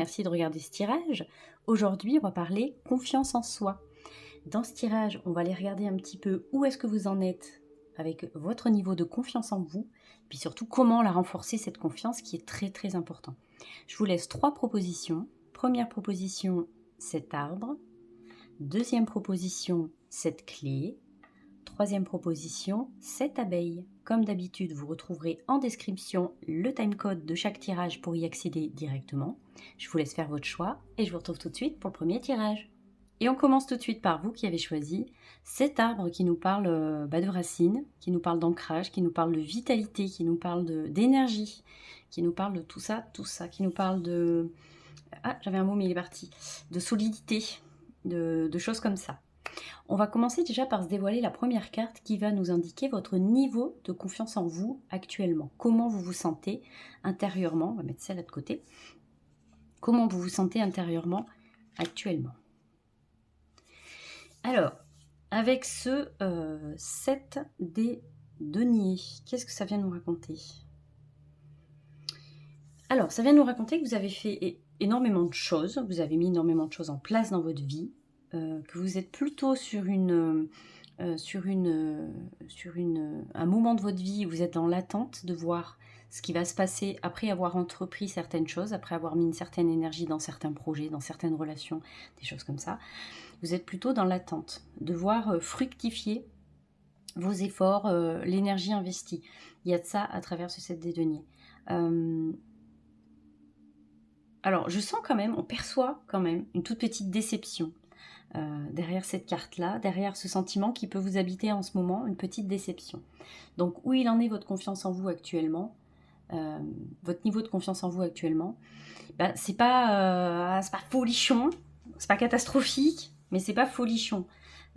merci de regarder ce tirage. Aujourd'hui, on va parler confiance en soi. Dans ce tirage, on va aller regarder un petit peu où est-ce que vous en êtes avec votre niveau de confiance en vous, puis surtout comment la renforcer, cette confiance qui est très très important. Je vous laisse 3 propositions. Première proposition, cet arbre. Deuxième proposition, cette clé. Troisième proposition, cette abeille. Comme d'habitude, vous retrouverez en description le timecode de chaque tirage pour y accéder directement. Je vous laisse faire votre choix et je vous retrouve tout de suite pour le premier tirage. Et on commence tout de suite par vous qui avez choisi cet arbre qui nous parle de racines, qui nous parle d'ancrage, qui nous parle de vitalité, qui nous parle d'énergie, qui nous parle de tout ça, qui nous parle de... Ah, j'avais un mot mais il est parti. De solidité, de choses comme ça. On va commencer déjà par se dévoiler la première carte qui va nous indiquer votre niveau de confiance en vous actuellement. Comment vous vous sentez intérieurement, on va mettre celle-là de côté. Comment vous vous sentez intérieurement actuellement. Alors, avec ce 7 des deniers, qu'est-ce que ça vient nous raconter? Alors, ça vient nous raconter que vous avez fait énormément de choses, vous avez mis énormément de choses en place dans votre vie, que vous êtes plutôt sur un moment de votre vie où vous êtes dans l'attente de voir ce qui va se passer après avoir entrepris certaines choses, après avoir mis une certaine énergie dans certains projets, dans certaines relations, des choses comme ça. Vous êtes plutôt dans l'attente de voir fructifier vos efforts, l'énergie investie. Il y a de ça à travers ce 7 des deniers. Alors, je sens quand même, on perçoit quand même une toute petite déception derrière cette carte-là, derrière ce sentiment qui peut vous habiter en ce moment, une petite déception. Donc, où il en est votre confiance en vous actuellement, votre niveau de confiance en vous actuellement, c'est pas folichon, c'est pas catastrophique, mais c'est pas folichon.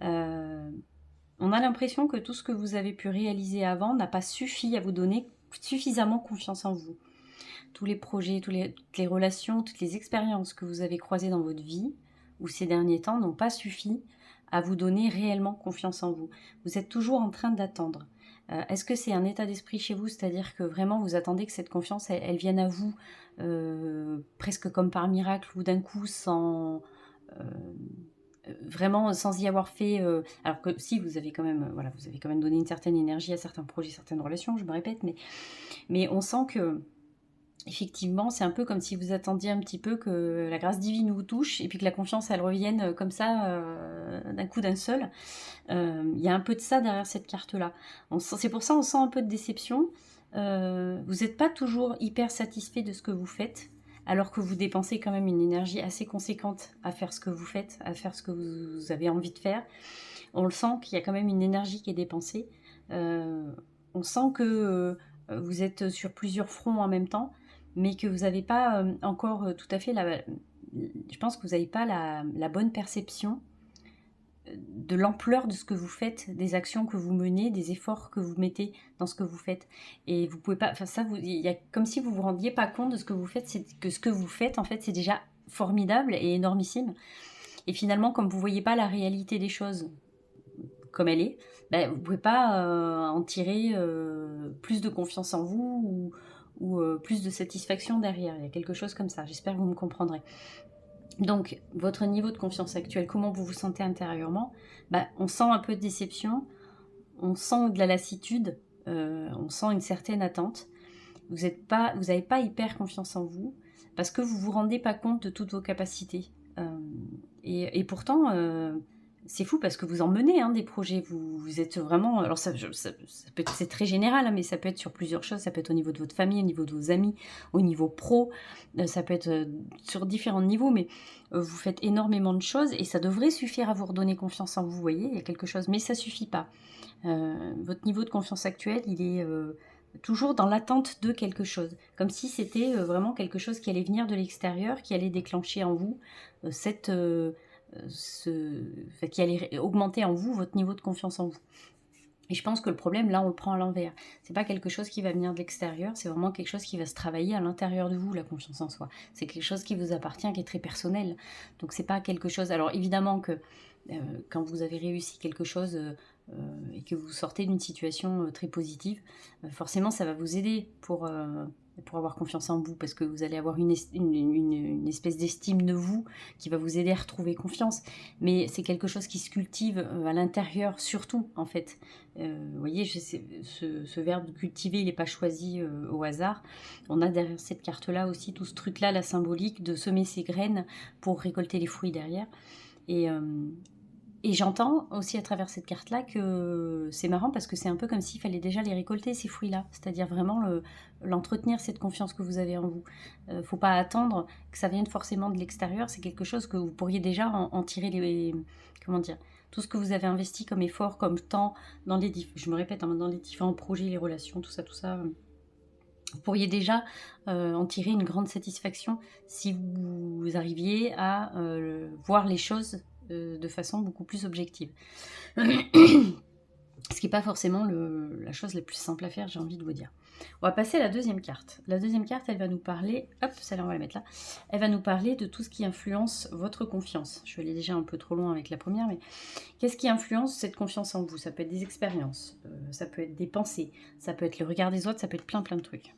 On a l'impression que tout ce que vous avez pu réaliser avant n'a pas suffi à vous donner suffisamment confiance en vous. Tous les projets, toutes les relations, toutes les expériences que vous avez croisées dans votre vie ou ces derniers temps n'ont pas suffi à vous donner réellement confiance en vous. Vous êtes toujours en train d'attendre. Est-ce que c'est un état d'esprit chez vous, c'est-à-dire que vraiment vous attendez que cette confiance, elle vienne à vous presque comme par miracle ou d'un coup vraiment sans y avoir fait... alors que si, vous avez quand même vous avez quand même donné une certaine énergie à certains projets, certaines relations, je me répète, mais on sent que effectivement, c'est un peu comme si vous attendiez un petit peu que la grâce divine vous touche et puis que la confiance, elle revienne comme ça, d'un coup d'un seul. Il y a un peu de ça derrière cette carte-là. C'est pour ça qu'on sent un peu de déception. Vous n'êtes pas toujours hyper satisfait de ce que vous faites, alors que vous dépensez quand même une énergie assez conséquente à faire ce que vous faites, à faire ce que vous avez envie de faire. On le sent qu'il y a quand même une énergie qui est dépensée. On sent que vous êtes sur plusieurs fronts en même temps, mais que vous n'avez pas encore tout à fait je pense que vous n'avez pas la bonne perception de l'ampleur de ce que vous faites, des actions que vous menez, des efforts que vous mettez dans ce que vous faites. Et vous pouvez pas, enfin ça, il y a comme si vous vous rendiez pas compte de ce que vous faites, c'est que ce que vous faites en fait c'est déjà formidable et énormissime. Et finalement, comme vous voyez pas la réalité des choses comme elle est, vous ne pouvez pas en tirer plus de confiance en vous ou plus de satisfaction derrière. Il y a quelque chose comme ça. J'espère que vous me comprendrez. Donc, votre niveau de confiance actuel, comment vous vous sentez intérieurement? On sent un peu de déception, on sent de la lassitude, on sent une certaine attente. Vous n'avez pas hyper confiance en vous parce que vous ne vous rendez pas compte de toutes vos capacités. Et pourtant, c'est fou parce que vous en menez des projets. Vous êtes vraiment... Alors c'est très général, mais ça peut être sur plusieurs choses. Ça peut être au niveau de votre famille, au niveau de vos amis, au niveau pro. Ça peut être sur différents niveaux, mais vous faites énormément de choses et ça devrait suffire à vous redonner confiance en vous. Vous voyez, il y a quelque chose, mais ça ne suffit pas. Votre niveau de confiance actuel, il est... toujours dans l'attente de quelque chose, comme si c'était vraiment quelque chose qui allait venir de l'extérieur, qui allait déclencher en vous qui allait augmenter en vous votre niveau de confiance en vous. Et je pense que le problème, là, on le prend à l'envers. C'est pas quelque chose qui va venir de l'extérieur, c'est vraiment quelque chose qui va se travailler à l'intérieur de vous, la confiance en soi. C'est quelque chose qui vous appartient, qui est très personnel. Donc c'est pas quelque chose... Alors évidemment que quand vous avez réussi quelque chose et que vous sortez d'une situation très positive, forcément ça va vous aider pour pour avoir confiance en vous, parce que vous allez avoir une espèce d'estime de vous qui va vous aider à retrouver confiance. Mais c'est quelque chose qui se cultive à l'intérieur, surtout, en fait. Vous voyez, ce verbe cultiver, il n'est pas choisi au hasard. On a derrière cette carte-là aussi tout ce truc-là, la symbolique de semer ses graines pour récolter les fruits derrière. Et j'entends aussi à travers cette carte-là que c'est marrant parce que c'est un peu comme s'il fallait déjà les récolter, ces fruits-là. C'est-à-dire vraiment l'entretenir, cette confiance que vous avez en vous. Faut pas attendre que ça vienne forcément de l'extérieur. C'est quelque chose que vous pourriez déjà en tirer les... Comment dire, tout ce que vous avez investi comme effort, comme temps, dans les, je me répète, hein, dans les différents projets, les relations, tout ça. Vous pourriez déjà en tirer une grande satisfaction si vous arriviez à voir les choses de façon beaucoup plus objective. Ce qui n'est pas forcément la chose la plus simple à faire, j'ai envie de vous dire. On va passer à la deuxième carte. La deuxième carte, elle va nous parler... Hop, celle-là, on va la mettre là. Elle va nous parler de tout ce qui influence votre confiance. Je vais aller déjà un peu trop loin avec la première, mais qu'est-ce qui influence cette confiance en vous? Ça peut être des expériences, ça peut être des pensées, ça peut être le regard des autres, ça peut être plein de trucs.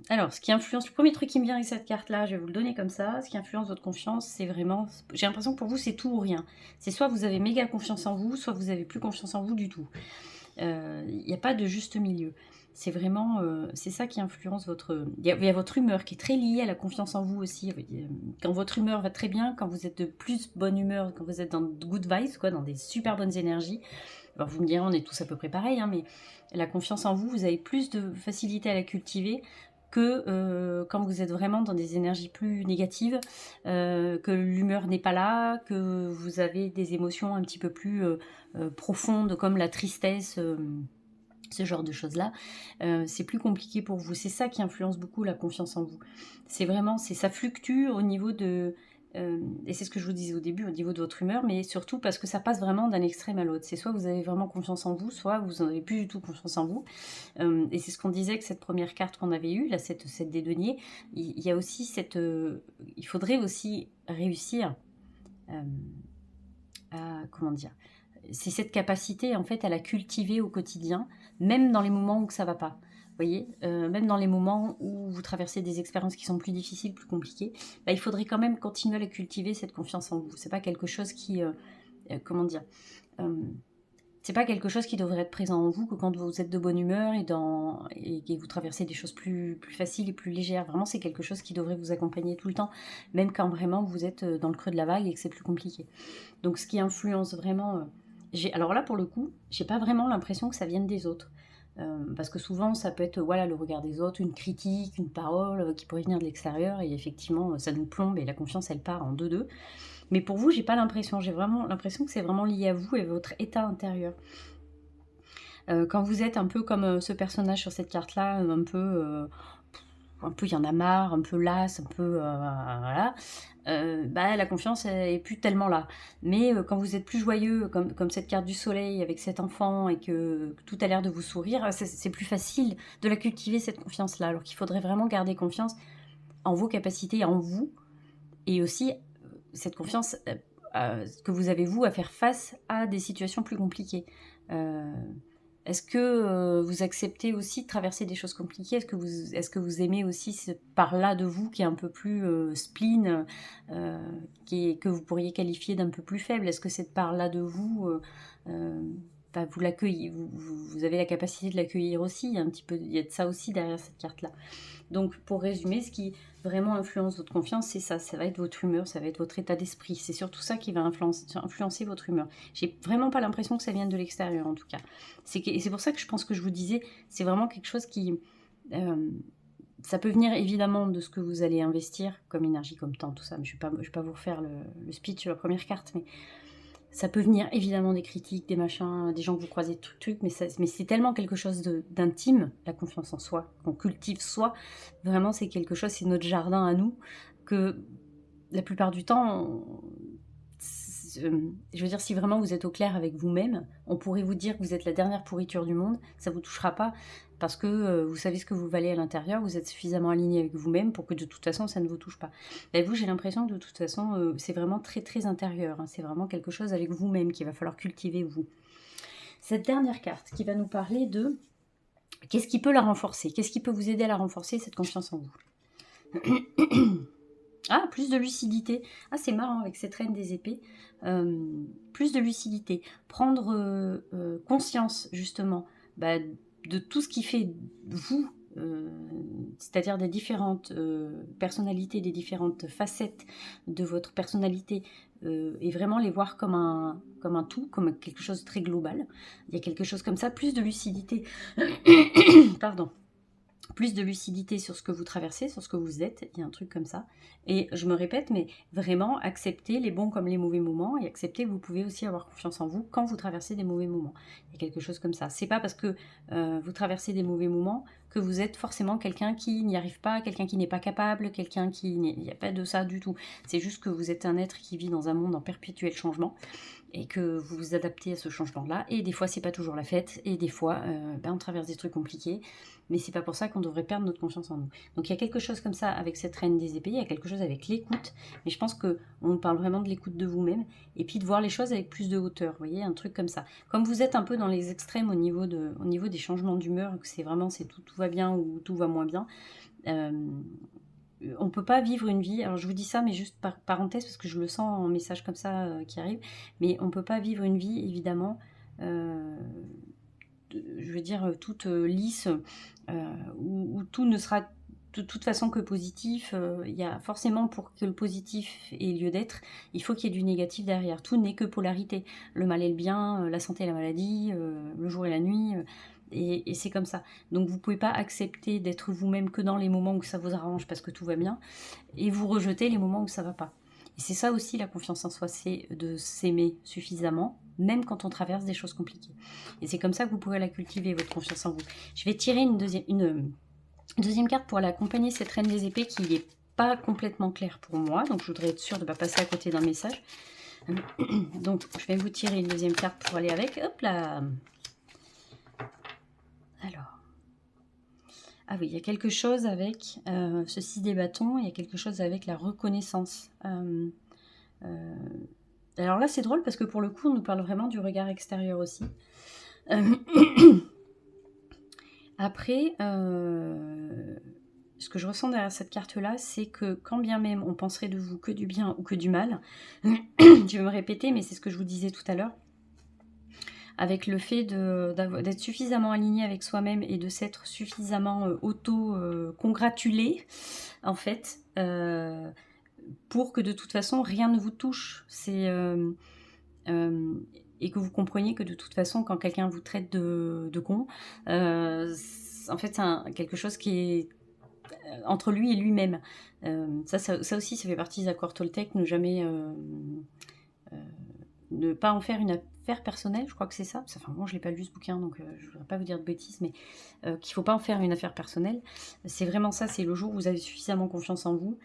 Alors, ce qui influence, le premier truc qui me vient avec cette carte-là, je vais vous le donner comme ça, ce qui influence votre confiance, c'est vraiment, j'ai l'impression que pour vous, c'est tout ou rien. C'est soit vous avez méga confiance en vous, soit vous avez plus confiance en vous du tout. Il n'y a pas de juste milieu. C'est vraiment, c'est ça qui influence votre... Il y a votre humeur qui est très liée à la confiance en vous aussi. Quand votre humeur va très bien, quand vous êtes de plus bonne humeur, quand vous êtes dans de good vibes, quoi, dans des super bonnes énergies, alors vous me direz, on est tous à peu près pareil, hein, mais la confiance en vous, vous avez plus de facilité à la cultiver que quand vous êtes vraiment dans des énergies plus négatives, que l'humeur n'est pas là, que vous avez des émotions un petit peu plus profondes comme la tristesse, ce genre de choses-là, c'est plus compliqué pour vous. C'est ça qui influence beaucoup la confiance en vous. C'est vraiment, ça fluctue au niveau de... et c'est ce que je vous disais au début, au niveau de votre humeur, mais surtout parce que ça passe vraiment d'un extrême à l'autre. C'est soit vous avez vraiment confiance en vous, soit vous n'en avez plus du tout confiance en vous. Et c'est ce qu'on disait que cette première carte qu'on avait eue, là, cette des deniers, il y a aussi cette... il faudrait aussi réussir à... Comment dire, c'est cette capacité en fait à la cultiver au quotidien, même dans les moments où ça va pas. Vous voyez, même dans les moments où vous traversez des expériences qui sont plus difficiles, plus compliquées, bah, il faudrait quand même continuer à la cultiver, cette confiance en vous. C'est pas quelque chose qui, comment dire, c'est pas quelque chose qui devrait être présent en vous que quand vous êtes de bonne humeur et que vous traversez des choses plus faciles et plus légères. Vraiment, c'est quelque chose qui devrait vous accompagner tout le temps, même quand vraiment vous êtes dans le creux de la vague et que c'est plus compliqué. Donc, ce qui influence vraiment... alors là, pour le coup, j'ai pas vraiment l'impression que ça vienne des autres. Parce que souvent, ça peut être voilà, le regard des autres, une critique, une parole qui pourrait venir de l'extérieur, et effectivement, ça nous plombe et la confiance, elle part en deux. Mais pour vous, j'ai pas l'impression. J'ai vraiment l'impression que c'est vraiment lié à vous et à votre état intérieur. Quand vous êtes un peu comme ce personnage sur cette carte-là, un peu il y en a marre, un peu lasse, un peu voilà, bah, la confiance est plus tellement là. Mais quand vous êtes plus joyeux, comme cette carte du soleil avec cet enfant et que tout a l'air de vous sourire, c'est plus facile de la cultiver, cette confiance-là. Alors qu'il faudrait vraiment garder confiance en vos capacités, en vous, et aussi cette confiance que vous avez, vous, à faire face à des situations plus compliquées. Est-ce que vous acceptez aussi de traverser des choses compliquées? Est-ce que vous aimez aussi ce part-là de vous qui est un peu plus spleen, que vous pourriez qualifier d'un peu plus faible? Est-ce que cette part-là de vous, bah, vous l'accueillez, vous avez la capacité de l'accueillir aussi, un petit peu, il y a de ça aussi derrière cette carte-là. Donc, pour résumer, ce qui vraiment influence votre confiance, c'est ça. Ça va être votre humeur, ça va être votre état d'esprit. C'est surtout ça qui va influencer votre humeur. J'ai vraiment pas l'impression que ça vienne de l'extérieur, en tout cas. Et c'est pour ça que je pense que je vous disais, c'est vraiment quelque chose qui... ça peut venir évidemment de ce que vous allez investir comme énergie, comme temps, tout ça. Mais je vais pas vous refaire le speech sur la première carte, mais... Ça peut venir évidemment des critiques, des machins, des gens que vous croisez, mais c'est tellement quelque chose d'intime, la confiance en soi, qu'on cultive soi. Vraiment, c'est quelque chose, c'est notre jardin à nous, que la plupart du temps, je veux dire, si vraiment vous êtes au clair avec vous-même, on pourrait vous dire que vous êtes la dernière pourriture du monde, ça ne vous touchera pas, parce que vous savez ce que vous valez à l'intérieur, vous êtes suffisamment aligné avec vous-même pour que de toute façon ça ne vous touche pas. Et vous, j'ai l'impression que de toute façon c'est vraiment très intérieur, hein. C'est vraiment quelque chose avec vous-même qu'il va falloir cultiver, vous. Cette dernière carte qui va nous parler de Qu'est-ce qui peut la renforcer? Qu'est-ce qui peut vous aider à la renforcer, cette confiance en vous? Ah, plus de lucidité. Ah, c'est marrant avec cette reine des épées. Plus de lucidité. Prendre conscience, justement, bah, de tout ce qui fait vous, c'est-à-dire des différentes personnalités, des différentes facettes de votre personnalité, et vraiment les voir comme un tout, comme quelque chose de très global. Il y a quelque chose comme ça, plus de lucidité. Pardon. Plus de lucidité sur ce que vous traversez, sur ce que vous êtes, il y a un truc comme ça. Et je me répète, mais vraiment accepter les bons comme les mauvais moments et accepter que vous pouvez aussi avoir confiance en vous quand vous traversez des mauvais moments. Il y a quelque chose comme ça. C'est pas parce que vous traversez des mauvais moments que vous êtes forcément quelqu'un qui n'y arrive pas, quelqu'un qui n'est pas capable, quelqu'un qui... Il n'y a pas de ça du tout. C'est juste que vous êtes un être qui vit dans un monde en perpétuel changement et que vous vous adaptez à ce changement-là. Et des fois, c'est pas toujours la fête, et des fois, on traverse des trucs compliqués, mais c'est pas pour ça qu'on devrait perdre notre confiance en nous. Donc il y a quelque chose comme ça avec cette reine des épées, il y a quelque chose avec l'écoute, mais je pense qu'on parle vraiment de l'écoute de vous-même, et puis de voir les choses avec plus de hauteur, vous voyez, un truc comme ça. Comme vous êtes un peu dans les extrêmes au niveau des changements d'humeur, que c'est vraiment tout va bien ou tout va moins bien, on ne peut pas vivre une vie, alors je vous dis ça, mais juste par parenthèse, parce que je le sens en message comme ça qui arrive, mais on ne peut pas vivre une vie, évidemment, je veux dire, toute lisse, où tout ne sera de toute façon que positif. Il y a forcément, pour que le positif ait lieu d'être, il faut qu'il y ait du négatif derrière. Tout n'est que polarité. Le mal et le bien, la santé et la maladie, le jour et la nuit, et c'est comme ça. Donc vous ne pouvez pas accepter d'être vous-même que dans les moments où ça vous arrange parce que tout va bien, et vous rejeter les moments où ça va pas. Et c'est ça aussi la confiance en soi, c'est de s'aimer suffisamment, même quand on traverse des choses compliquées. Et c'est comme ça que vous pourrez la cultiver, votre confiance en vous. Je vais tirer une deuxième carte pour aller accompagner cette reine des épées qui n'est pas complètement claire pour moi, donc je voudrais être sûre de ne pas passer à côté d'un message. Donc je vais vous tirer une deuxième carte pour aller avec. Hop là. Alors. Ah oui, il y a quelque chose avec ce 6 des bâtons, il y a quelque chose avec la reconnaissance. Alors là, c'est drôle parce que pour le coup, on nous parle vraiment du regard extérieur aussi. Après, ce que je ressens derrière cette carte-là, c'est que quand bien même on penserait de vous que du bien ou que du mal, je vais me répéter, mais c'est ce que je vous disais tout à l'heure, avec le fait d'être suffisamment aligné avec soi-même et de s'être suffisamment auto-congratulé, en fait, pour que de toute façon, rien ne vous touche. Et que vous compreniez que de toute façon, quand quelqu'un vous traite de con, en fait, c'est quelque chose qui est entre lui et lui-même. Ça aussi, ça fait partie des accords Toltec, ne pas en faire une affaire personnelle, je crois que c'est ça. Enfin, moi, je ne l'ai pas lu ce bouquin, donc je ne voudrais pas vous dire de bêtises, mais qu'il ne faut pas en faire une affaire personnelle. C'est vraiment ça, c'est le jour où vous avez suffisamment confiance en vous,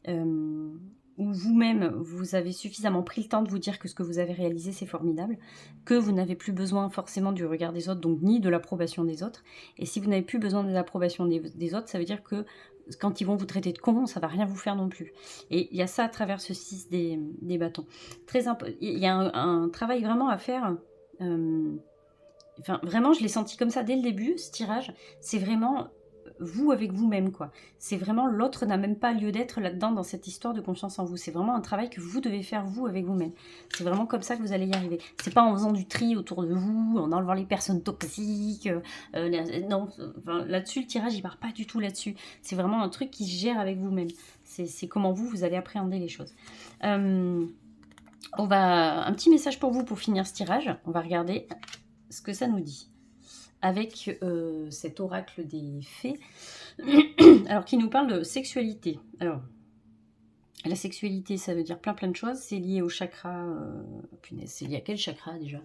où vous-même, vous avez suffisamment pris le temps de vous dire que ce que vous avez réalisé, c'est formidable, que vous n'avez plus besoin forcément du regard des autres, donc ni de l'approbation des autres. Et si vous n'avez plus besoin de l'approbation des autres, ça veut dire que quand ils vont vous traiter de con, ça va rien vous faire non plus. Et il y a ça à travers ce 6 des bâtons. Il y a un travail vraiment à faire. Enfin, vraiment, je l'ai senti comme ça dès le début, ce tirage. C'est vraiment vous avec vous-même, quoi. C'est vraiment, l'autre n'a même pas lieu d'être là-dedans, dans cette histoire de confiance en vous. C'est vraiment un travail que vous devez faire, vous, avec vous-même. C'est vraiment comme ça que vous allez y arriver. C'est pas en faisant du tri autour de vous, en enlevant les personnes toxiques. Non, enfin, là-dessus, le tirage, il part pas du tout là-dessus. C'est vraiment un truc qui se gère avec vous-même. C'est comment vous allez appréhender les choses. Un petit message pour vous pour finir ce tirage. On va regarder ce que ça nous dit avec cet oracle des fées, alors qui nous parle de sexualité. Alors, la sexualité, ça veut dire plein de choses. C'est lié au chakra. Punaise, c'est lié à quel chakra déjà?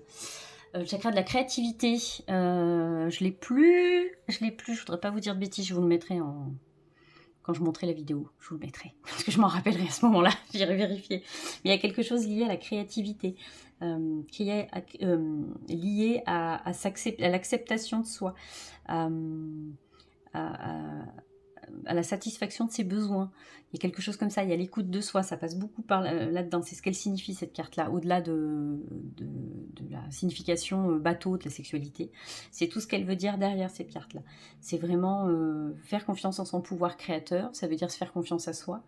Le chakra de la créativité. Je l'ai plus. Je voudrais pas vous dire de bêtises. Je vous le mettrai quand je montrerai la vidéo, je vous le mettrai, parce que je m'en rappellerai à ce moment-là, j'irai vérifier. Mais il y a quelque chose lié à la créativité, qui est lié à l'acceptation de soi, à la satisfaction de ses besoins. Il y a quelque chose comme ça, il y a l'écoute de soi, ça passe beaucoup par là-dedans. C'est ce qu'elle signifie, cette carte-là, au-delà de la signification bateau de la sexualité. C'est tout ce qu'elle veut dire derrière cette carte-là. C'est vraiment faire confiance en son pouvoir créateur, ça veut dire se faire confiance à soi,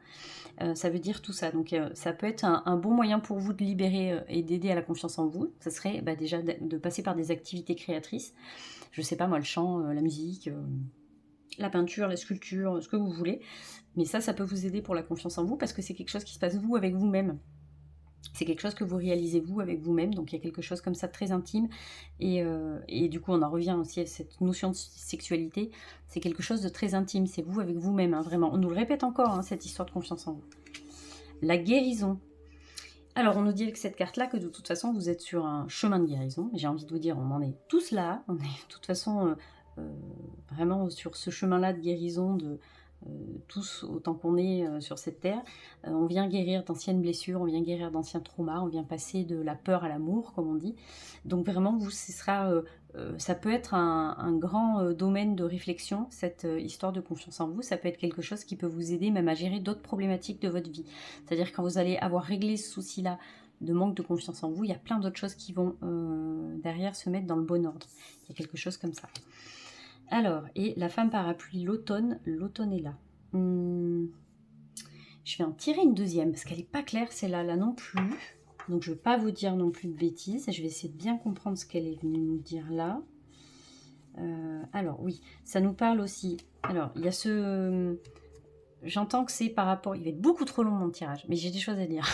ça veut dire tout ça. Donc ça peut être un bon moyen pour vous de libérer et d'aider à la confiance en vous. Ça serait déjà de passer par des activités créatrices. Je sais pas moi, le chant, la musique, la peinture, la sculpture, ce que vous voulez. Mais ça peut vous aider pour la confiance en vous parce que c'est quelque chose qui se passe vous avec vous-même. C'est quelque chose que vous réalisez vous avec vous-même, donc il y a quelque chose comme ça de très intime. Et du coup, on en revient aussi à cette notion de sexualité. C'est quelque chose de très intime, c'est vous avec vous-même, hein, vraiment. On nous le répète encore, hein, cette histoire de confiance en vous. La guérison. Alors, on nous dit avec cette carte-là que de toute façon, vous êtes sur un chemin de guérison. J'ai envie de vous dire, on en est tous là. On est de toute façon vraiment sur ce chemin-là de guérison, tous autant qu'on est sur cette terre. On vient guérir d'anciennes blessures, on vient guérir d'anciens traumas, on vient passer de la peur à l'amour, comme on dit. Donc vraiment, vous, ce sera... ça peut être un grand domaine de réflexion, cette histoire de confiance en vous. Ça peut être quelque chose qui peut vous aider même à gérer d'autres problématiques de votre vie. C'est-à-dire quand vous allez avoir réglé ce souci-là de manque de confiance en vous, il y a plein d'autres choses qui vont derrière se mettre dans le bon ordre. Il y a quelque chose comme ça. Alors, et la femme parapluie, l'automne est là. Je vais en tirer une deuxième, parce qu'elle n'est pas claire, celle-là là non plus. Donc je ne vais pas vous dire non plus de bêtises. Je vais essayer de bien comprendre ce qu'elle est venue nous dire là. Alors oui, ça nous parle aussi. Alors, il y a ce... J'entends que c'est par rapport... Il va être beaucoup trop long mon tirage, mais j'ai des choses à dire.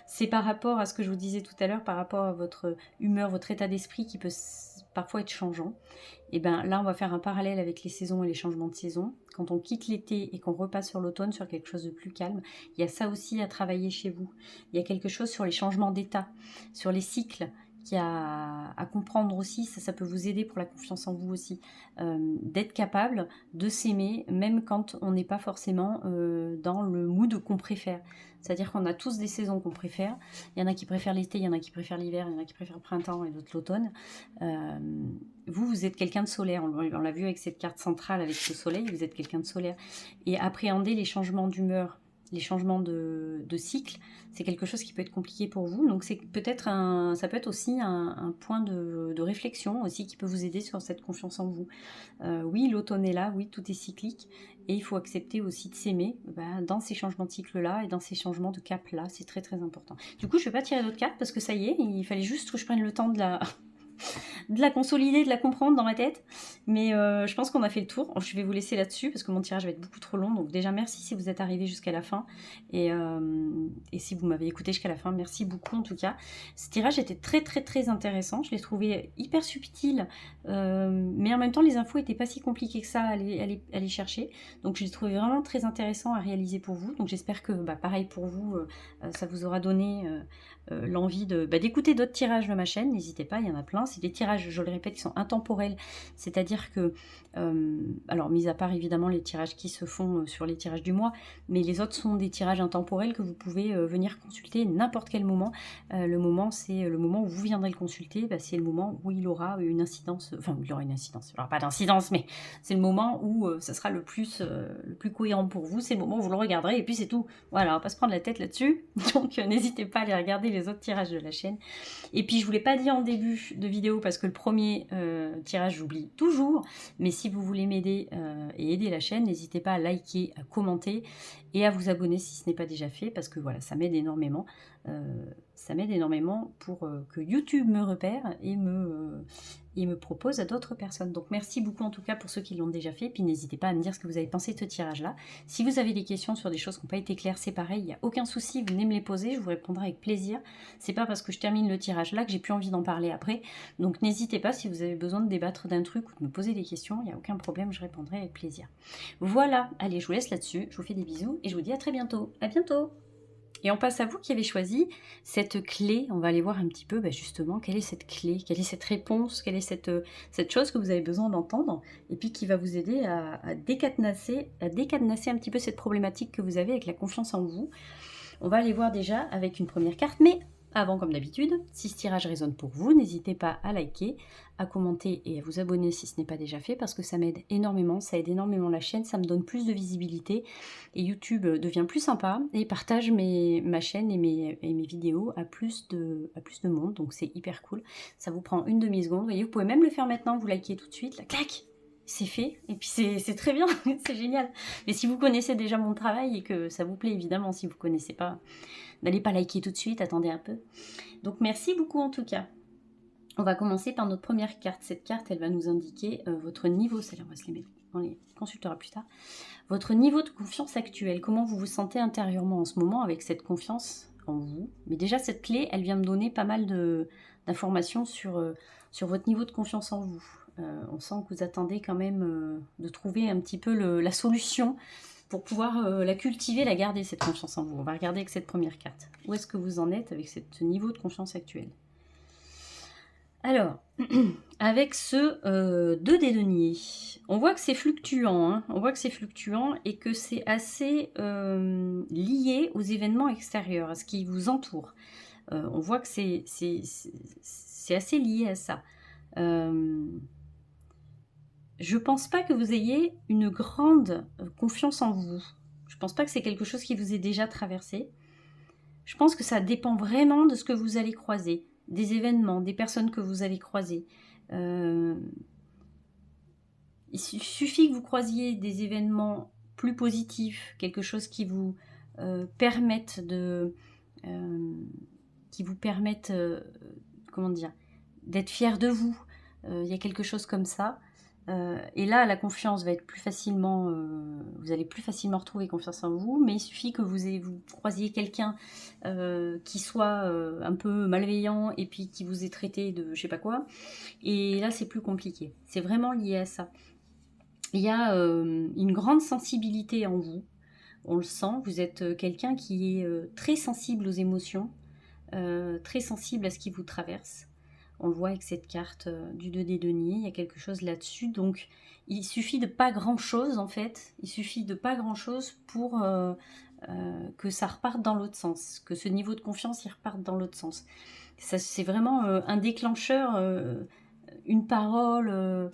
C'est par rapport à ce que je vous disais tout à l'heure, par rapport à votre humeur, votre état d'esprit qui peut parfois être changeant. Et bien là, on va faire un parallèle avec les saisons et les changements de saison. Quand on quitte l'été et qu'on repasse sur l'automne, sur quelque chose de plus calme, il y a ça aussi à travailler chez vous. Il y a quelque chose sur les changements d'état, sur les cycles, qu'il y a à comprendre aussi. Ça peut vous aider pour la confiance en vous aussi. D'être capable de s'aimer, même quand on n'est pas forcément dans le mood qu'on préfère. C'est-à-dire qu'on a tous des saisons qu'on préfère. Il y en a qui préfèrent l'été, il y en a qui préfèrent l'hiver, il y en a qui préfèrent le printemps et d'autres l'automne. Vous êtes quelqu'un de solaire. On l'a vu avec cette carte centrale, avec ce soleil, vous êtes quelqu'un de solaire. Et appréhender les changements d'humeur, les changements de cycle, c'est quelque chose qui peut être compliqué pour vous. Donc c'est peut-être ça peut être aussi un point de réflexion aussi qui peut vous aider sur cette confiance en vous. Oui, l'automne est là, oui, tout est cyclique. Et il faut accepter aussi de s'aimer dans ces changements de cycle-là et dans ces changements de cap-là. C'est très très important. Du coup, je ne vais pas tirer d'autres cartes parce que ça y est, il fallait juste que je prenne le temps de la consolider, de la comprendre dans ma tête. Mais je pense qu'on a fait le tour. Je vais vous laisser là-dessus parce que mon tirage va être beaucoup trop long. Donc déjà, merci si vous êtes arrivé jusqu'à la fin. Et si vous m'avez écouté jusqu'à la fin, merci beaucoup en tout cas. Ce tirage était très très très intéressant. Je l'ai trouvé hyper subtil. Mais en même temps, les infos n'étaient pas si compliquées que ça à aller chercher. Donc je l'ai trouvé vraiment très intéressant à réaliser pour vous. Donc j'espère que pareil pour vous, ça vous aura donné... l'envie d'écouter d'autres tirages de ma chaîne, n'hésitez pas, il y en a plein. C'est des tirages, je le répète, qui sont intemporels, c'est-à-dire que, alors mis à part évidemment les tirages qui se font sur les tirages du mois, mais les autres sont des tirages intemporels que vous pouvez venir consulter n'importe quel moment. Le moment, c'est le moment où vous viendrez le consulter, c'est le moment où il aura une incidence, enfin il aura une incidence, il n'y aura pas d'incidence, mais c'est le moment où ça sera le plus cohérent pour vous, c'est le moment où vous le regarderez et puis c'est tout. Voilà, on va pas se prendre la tête là-dessus, donc n'hésitez pas à aller regarder les autres tirages de la chaîne. Et puis je vous l'ai pas dit en début de vidéo parce que le premier tirage j'oublie toujours, mais si vous voulez m'aider et aider la chaîne, n'hésitez pas à liker, à commenter et à vous abonner si ce n'est pas déjà fait parce que voilà, ça m'aide énormément. Ça m'aide énormément pour que YouTube me repère et me propose à d'autres personnes. Donc merci beaucoup en tout cas pour ceux qui l'ont déjà fait. Puis n'hésitez pas à me dire ce que vous avez pensé de ce tirage-là. Si vous avez des questions sur des choses qui n'ont pas été claires, c'est pareil, il n'y a aucun souci, venez me les poser, je vous répondrai avec plaisir. C'est pas parce que je termine le tirage là que j'ai plus envie d'en parler après. Donc n'hésitez pas si vous avez besoin de débattre d'un truc ou de me poser des questions, il n'y a aucun problème, je répondrai avec plaisir. Voilà, allez, je vous laisse là-dessus, je vous fais des bisous et je vous dis à très bientôt. À bientôt! Et on passe à vous qui avez choisi cette clé. On va aller voir un petit peu justement quelle est cette clé, quelle est cette réponse, quelle est cette chose que vous avez besoin d'entendre et puis qui va vous aider à décadenasser un petit peu cette problématique que vous avez avec la confiance en vous. On va aller voir déjà avec une première carte, mais avant comme d'habitude, si ce tirage résonne pour vous, n'hésitez pas à liker, à commenter et à vous abonner si ce n'est pas déjà fait parce que ça m'aide énormément, ça aide énormément la chaîne, ça me donne plus de visibilité et YouTube devient plus sympa et partage ma chaîne et mes vidéos à plus de monde, donc c'est hyper cool. Ça vous prend une demi-seconde, vous voyez, vous pouvez même le faire maintenant, vous likez tout de suite, là, clac, c'est fait, et puis c'est très bien, c'est génial. Mais si vous connaissez déjà mon travail et que ça vous plaît, évidemment, si vous ne connaissez pas, n'allez pas liker tout de suite, attendez un peu. Donc merci beaucoup en tout cas. On va commencer par notre première carte. Cette carte, elle va nous indiquer votre niveau, c'est-à-dire on va se les mettre, on les consultera plus tard, votre niveau de confiance actuel, comment vous vous sentez intérieurement en ce moment avec cette confiance en vous. Mais déjà cette clé, elle vient me donner pas mal d'informations sur votre niveau de confiance en vous. On sent que vous attendez quand même de trouver un petit peu la solution pour pouvoir la cultiver, la garder, cette confiance en vous. On va regarder avec cette première carte. Où est-ce que vous en êtes avec ce niveau de confiance actuel? Alors, avec ce 2 des deniers, on voit que c'est fluctuant, hein. On voit que c'est fluctuant et que c'est assez lié aux événements extérieurs, à ce qui vous entoure. On voit que c'est assez lié à ça. Je pense pas que vous ayez une grande confiance en vous. Je pense pas que c'est quelque chose qui vous est déjà traversé. Je pense que ça dépend vraiment de ce que vous allez croiser, des événements, des personnes que vous allez croiser. Il suffit que vous croisiez des événements plus positifs, quelque chose qui vous permette comment dire, d'être fier de vous. Il y a quelque chose comme ça. Et là, la confiance va être plus facilement, vous allez plus facilement retrouver confiance en vous, mais il suffit que vous croisiez quelqu'un qui soit un peu malveillant et puis qui vous ait traité de je sais pas quoi, et là c'est plus compliqué. C'est vraiment lié à ça. Il y a une grande sensibilité en vous, on le sent, vous êtes quelqu'un qui est très sensible aux émotions, très sensible à ce qui vous traverse. On le voit avec cette carte du 2 des deniers, il y a quelque chose là-dessus. Donc, il suffit de pas grand-chose, en fait. Il suffit de pas grand-chose pour que ça reparte dans l'autre sens. Que ce niveau de confiance, il reparte dans l'autre sens. C'est vraiment un déclencheur. Une parole,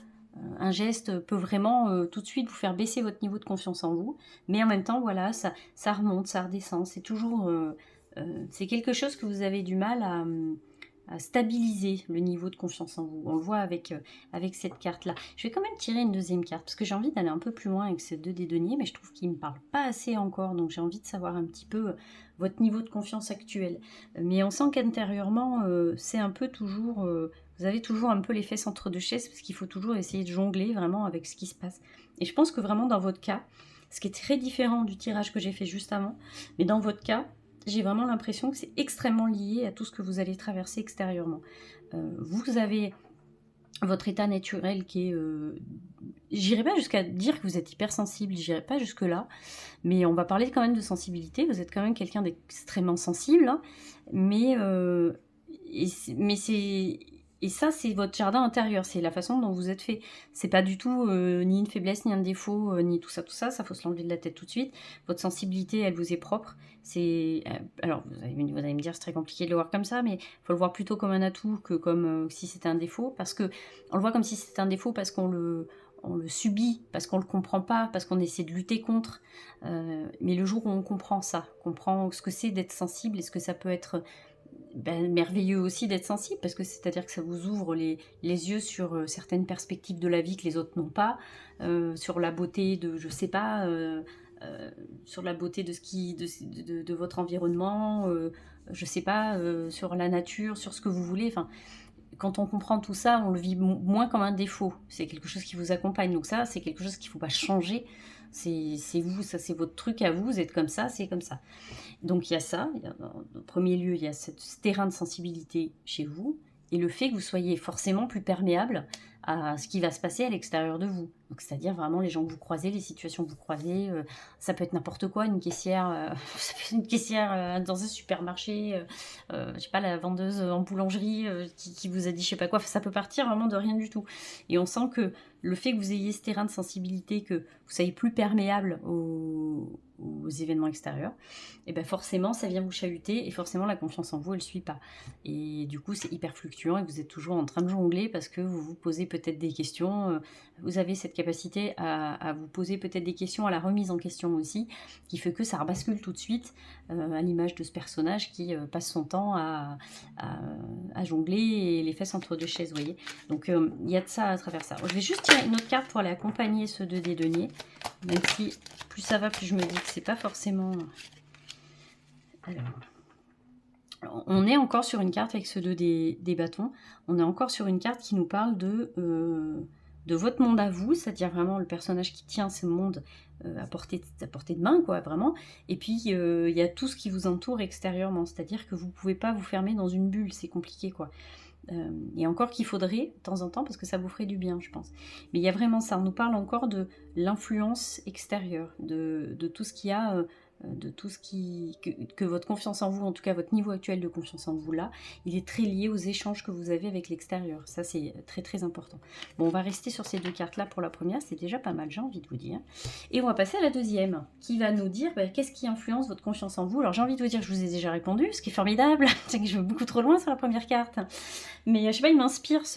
un geste peut vraiment tout de suite vous faire baisser votre niveau de confiance en vous. Mais en même temps, voilà, ça remonte, ça redescend. C'est toujours... c'est quelque chose que vous avez du mal à stabiliser le niveau de confiance en vous. On le voit avec cette carte-là. Je vais quand même tirer une deuxième carte, parce que j'ai envie d'aller un peu plus loin avec ces 2 des deniers, mais je trouve qu'il ne me parle pas assez encore, donc j'ai envie de savoir un petit peu votre niveau de confiance actuel. Mais on sent qu'intérieurement, c'est un peu toujours... vous avez toujours un peu les fesses entre deux chaises, parce qu'il faut toujours essayer de jongler vraiment avec ce qui se passe. Et je pense que vraiment dans votre cas, ce qui est très différent du tirage que j'ai fait juste avant, mais dans votre cas, j'ai vraiment l'impression que c'est extrêmement lié à tout ce que vous allez traverser extérieurement. Vous avez votre état naturel qui est... j'irai pas jusqu'à dire que vous êtes hypersensible, j'irai pas jusque là, mais on va parler quand même de sensibilité. Vous êtes quand même quelqu'un d'extrêmement sensible, hein, mais c'est... Et ça, c'est votre jardin intérieur, c'est la façon dont vous êtes fait. C'est pas du tout ni une faiblesse, ni un défaut, ni tout ça, ça faut se l'enlever de la tête tout de suite. Votre sensibilité, elle vous est propre. Alors, vous allez me dire, c'est très compliqué de le voir comme ça, mais il faut le voir plutôt comme un atout que comme si c'était un défaut, parce que on le voit comme si c'était un défaut parce qu'on le subit, parce qu'on le comprend pas, parce qu'on essaie de lutter contre. Mais le jour où on comprend ça, comprend ce que c'est d'être sensible et ce que ça peut être... merveilleux aussi d'être sensible, parce que c'est-à-dire que ça vous ouvre les yeux sur certaines perspectives de la vie que les autres n'ont pas, sur la beauté de, je sais pas, sur la beauté de de votre environnement, je sais pas, sur la nature, sur ce que vous voulez. Enfin, quand on comprend tout ça, on le vit moins comme un défaut. C'est quelque chose qui vous accompagne. Donc ça, c'est quelque chose qu'il ne faut pas changer. C'est vous, ça c'est votre truc à vous, vous êtes comme ça, c'est comme ça. Donc il y a ça, en premier lieu, il y a ce terrain de sensibilité chez vous, et le fait que vous soyez forcément plus perméable à ce qui va se passer à l'extérieur de vous. Donc c'est-à-dire vraiment les gens que vous croisez, les situations que vous croisez, ça peut être n'importe quoi, une caissière, ça peut être une caissière dans un supermarché, je sais pas, la vendeuse en boulangerie qui vous a dit je sais pas quoi, ça peut partir vraiment de rien du tout. Et on sent que le fait que vous ayez ce terrain de sensibilité, que vous soyez plus perméable aux événements extérieurs, et ben forcément ça vient vous chahuter et forcément la confiance en vous elle suit pas. Et du coup c'est hyper fluctuant et vous êtes toujours en train de jongler parce que vous vous posez peut-être des questions, vous avez cette capacité à vous poser peut-être des questions, à la remise en question aussi, qui fait que ça rebascule tout de suite, à l'image de ce personnage qui passe son temps à jongler les fesses entre deux chaises, vous voyez. Donc il y a de ça à travers ça. Je vais juste tirer une autre carte pour aller accompagner ce 2 des deniers, même si plus ça va, plus je me dis que c'est pas forcément... Alors, on est encore sur une carte avec ce 2 des bâtons, on est encore sur une carte qui nous parle de votre monde à vous, c'est-à-dire vraiment le personnage qui tient ce monde à portée de main, quoi, vraiment. Et puis, il y a tout ce qui vous entoure extérieurement, c'est-à-dire que vous ne pouvez pas vous fermer dans une bulle, c'est compliqué, quoi. Et encore qu'il faudrait, de temps en temps, parce que ça vous ferait du bien, je pense. Mais il y a vraiment ça, on nous parle encore de l'influence extérieure, de tout ce qu'il y a... de tout ce que votre confiance en vous, en tout cas votre niveau actuel de confiance en vous là, il est très lié aux échanges que vous avez avec l'extérieur. Ça c'est très très important. Bon, on va rester sur ces 2 cartes là pour la première, c'est déjà pas mal, j'ai envie de vous dire. Et on va passer à la deuxième, qui va nous dire qu'est-ce qui influence votre confiance en vous. Alors j'ai envie de vous dire, je vous ai déjà répondu, ce qui est formidable, c'est que je vais beaucoup trop loin sur la première carte. Mais je sais pas, il m'inspire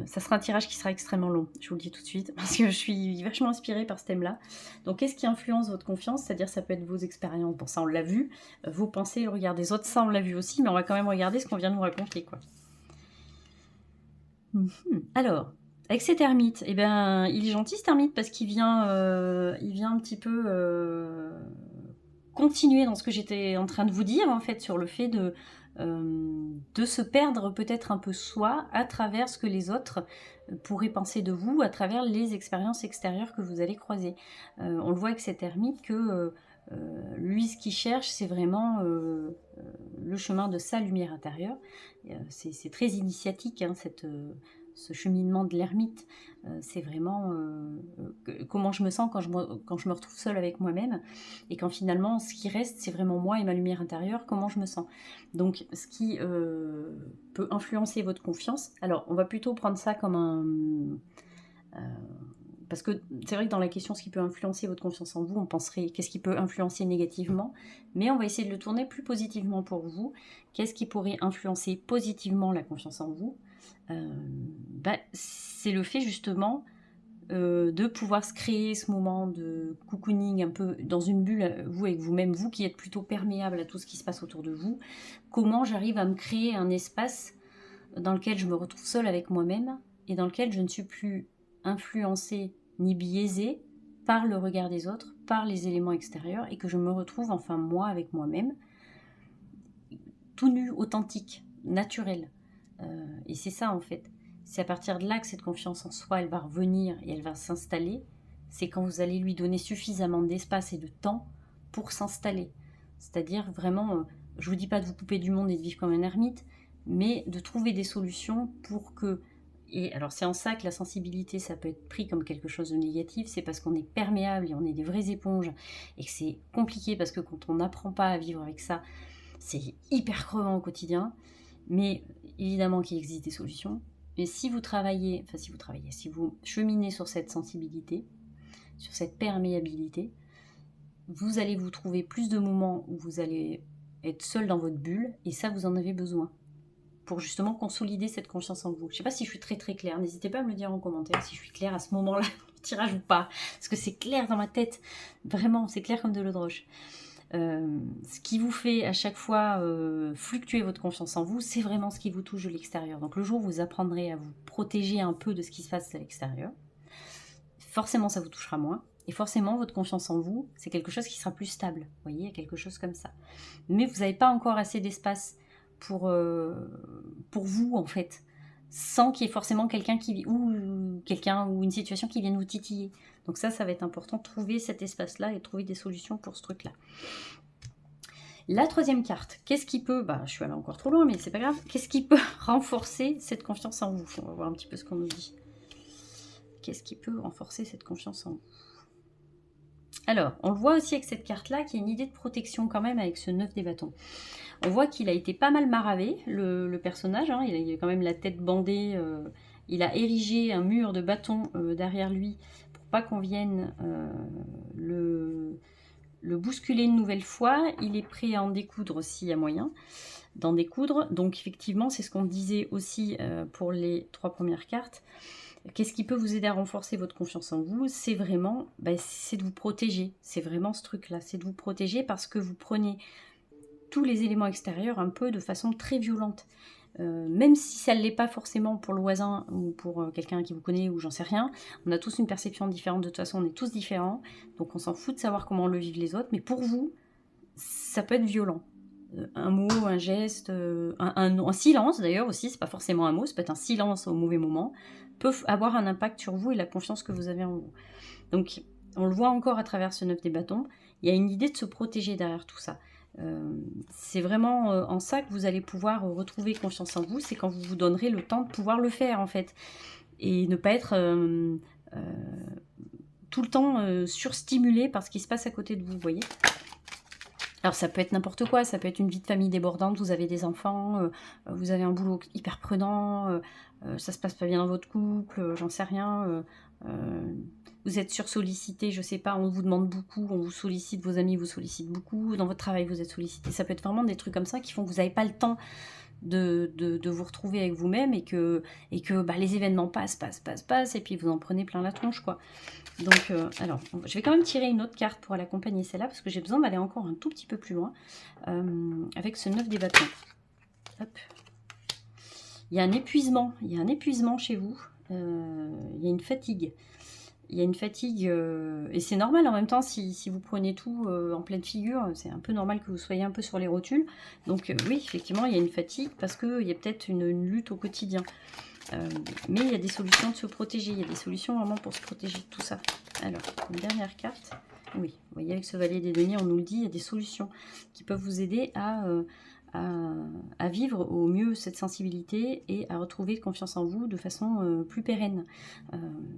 ça sera un tirage qui sera extrêmement long, je vous le dis tout de suite, parce que je suis vachement inspirée par ce thème-là. Donc, qu'est-ce qui influence votre confiance? C'est-à-dire, ça peut être vos expériences, bon, ça on l'a vu, vos pensées, le regard des autres, ça on l'a vu aussi, mais on va quand même regarder ce qu'on vient de nous raconter, quoi. Alors, avec cet ermite, eh ben, il est gentil cet ermite parce qu'il vient un petit peu continuer dans ce que j'étais en train de vous dire, en fait, sur le fait de se perdre peut-être un peu soi à travers ce que les autres pourraient penser de vous, à travers les expériences extérieures que vous allez croiser. On le voit avec cet ermite que lui, ce qu'il cherche, c'est vraiment le chemin de sa lumière intérieure. C'est très initiatique, hein, ce cheminement de l'ermite. C'est vraiment comment je me sens quand je me retrouve seule avec moi-même, et quand finalement ce qui reste c'est vraiment moi et ma lumière intérieure, comment je me sens. Donc ce qui peut influencer votre confiance, alors on va plutôt prendre ça comme parce que c'est vrai que dans la question ce qui peut influencer votre confiance en vous, on penserait qu'est-ce qui peut influencer négativement, mais on va essayer de le tourner plus positivement pour vous. Qu'est-ce qui pourrait influencer positivement la confiance en vous? C'est le fait justement de pouvoir se créer ce moment de cocooning un peu dans une bulle, vous avec vous-même, vous qui êtes plutôt perméable à tout ce qui se passe autour de vous. Comment j'arrive à me créer un espace dans lequel je me retrouve seule avec moi-même et dans lequel je ne suis plus influencée ni biaisée par le regard des autres, par les éléments extérieurs, et que je me retrouve enfin moi avec moi-même, tout nu, authentique, naturel. Et c'est ça en fait. C'est à partir de là que cette confiance en soi, elle va revenir et elle va s'installer. C'est quand vous allez lui donner suffisamment d'espace et de temps pour s'installer. C'est-à-dire vraiment, je vous dis pas de vous couper du monde et de vivre comme un ermite, mais de trouver des solutions pour que... Et alors c'est en ça que la sensibilité, ça peut être pris comme quelque chose de négatif, c'est parce qu'on est perméable et on est des vraies éponges, et que c'est compliqué parce que quand on n'apprend pas à vivre avec ça, c'est hyper crevant au quotidien. Mais évidemment qu'il existe des solutions. Et si vous cheminez sur cette sensibilité, sur cette perméabilité, vous allez vous trouver plus de moments où vous allez être seul dans votre bulle, et ça, vous en avez besoin pour justement consolider cette confiance en vous. Je ne sais pas si je suis très très claire, n'hésitez pas à me le dire en commentaire si je suis claire à ce moment-là du tirage ou pas, parce que c'est clair dans ma tête, vraiment, c'est clair comme de l'eau de roche. Ce qui vous fait à chaque fois fluctuer votre confiance en vous, c'est vraiment ce qui vous touche de l'extérieur. Donc le jour où vous apprendrez à vous protéger un peu de ce qui se passe à l'extérieur, forcément ça vous touchera moins. Et forcément votre confiance en vous, c'est quelque chose qui sera plus stable. Vous voyez, il y a quelque chose comme ça. Mais vous n'avez pas encore assez d'espace pour vous en fait, sans qu'il y ait forcément quelqu'un ou une situation qui vienne vous titiller. Donc ça va être important de trouver cet espace-là et de trouver des solutions pour ce truc-là. La troisième carte, qu'est-ce qui peut, je suis allée encore trop loin, mais c'est pas grave, qu'est-ce qui peut renforcer cette confiance en vous? On va voir un petit peu ce qu'on nous dit. Qu'est-ce qui peut renforcer cette confiance en vous? Alors, on le voit aussi avec cette carte-là, qu'il y a une idée de protection quand même avec ce 9 des bâtons. On voit qu'il a été pas mal maravé, le personnage, hein, il a quand même la tête bandée, il a érigé un mur de bâtons derrière lui pour pas qu'on vienne le bousculer une nouvelle fois. Il est prêt à en découdre s'il y a moyen d'en découdre. Donc effectivement, c'est ce qu'on disait aussi pour les 3 premières cartes. Qu'est-ce qui peut vous aider à renforcer votre confiance en vous? C'est vraiment, c'est de vous protéger. C'est vraiment ce truc-là, c'est de vous protéger parce que vous prenez tous les éléments extérieurs un peu de façon très violente. Même si ça ne l'est pas forcément pour le voisin ou pour quelqu'un qui vous connaît ou j'en sais rien, on a tous une perception différente, de toute façon on est tous différents, donc on s'en fout de savoir comment le vivent les autres, mais pour vous, ça peut être violent. Un mot, un geste, un silence d'ailleurs aussi, c'est pas forcément un mot, ça peut être un silence au mauvais moment, peut avoir un impact sur vous et la confiance que vous avez en vous. Donc on le voit encore à travers ce 9 des bâtons, il y a une idée de se protéger derrière tout ça. C'est vraiment en ça que vous allez pouvoir retrouver confiance en vous, c'est quand vous vous donnerez le temps de pouvoir le faire en fait, et ne pas être tout le temps surstimulé par ce qui se passe à côté de vous, vous voyez. Alors ça peut être n'importe quoi, ça peut être une vie de famille débordante, vous avez des enfants, vous avez un boulot hyper prenant, ça se passe pas bien dans votre couple, j'en sais rien, vous êtes sursollicité, je sais pas, on vous demande beaucoup, on vous sollicite, vos amis vous sollicitent beaucoup, dans votre travail vous êtes sollicité, ça peut être vraiment des trucs comme ça qui font que vous n'avez pas le temps de vous retrouver avec vous-même et que les événements passent, et puis vous en prenez plein la tronche, quoi. Donc, alors, je vais quand même tirer une autre carte pour aller accompagner celle-là, parce que j'ai besoin d'aller encore un tout petit peu plus loin, avec ce 9 des bâtons. Hop. Il y a un épuisement chez vous, il y a une fatigue. Il y a une fatigue, et c'est normal en même temps, si vous prenez tout en pleine figure, c'est un peu normal que vous soyez un peu sur les rotules. Donc oui, effectivement, il y a une fatigue, parce qu'il y a peut-être une lutte au quotidien. Mais il y a des solutions de se protéger, il y a des solutions vraiment pour se protéger de tout ça. Alors, une dernière carte. Oui, vous voyez, avec ce valet des deniers, on nous le dit, il y a des solutions qui peuvent vous aider à vivre au mieux cette sensibilité et à retrouver confiance en vous de façon plus pérenne.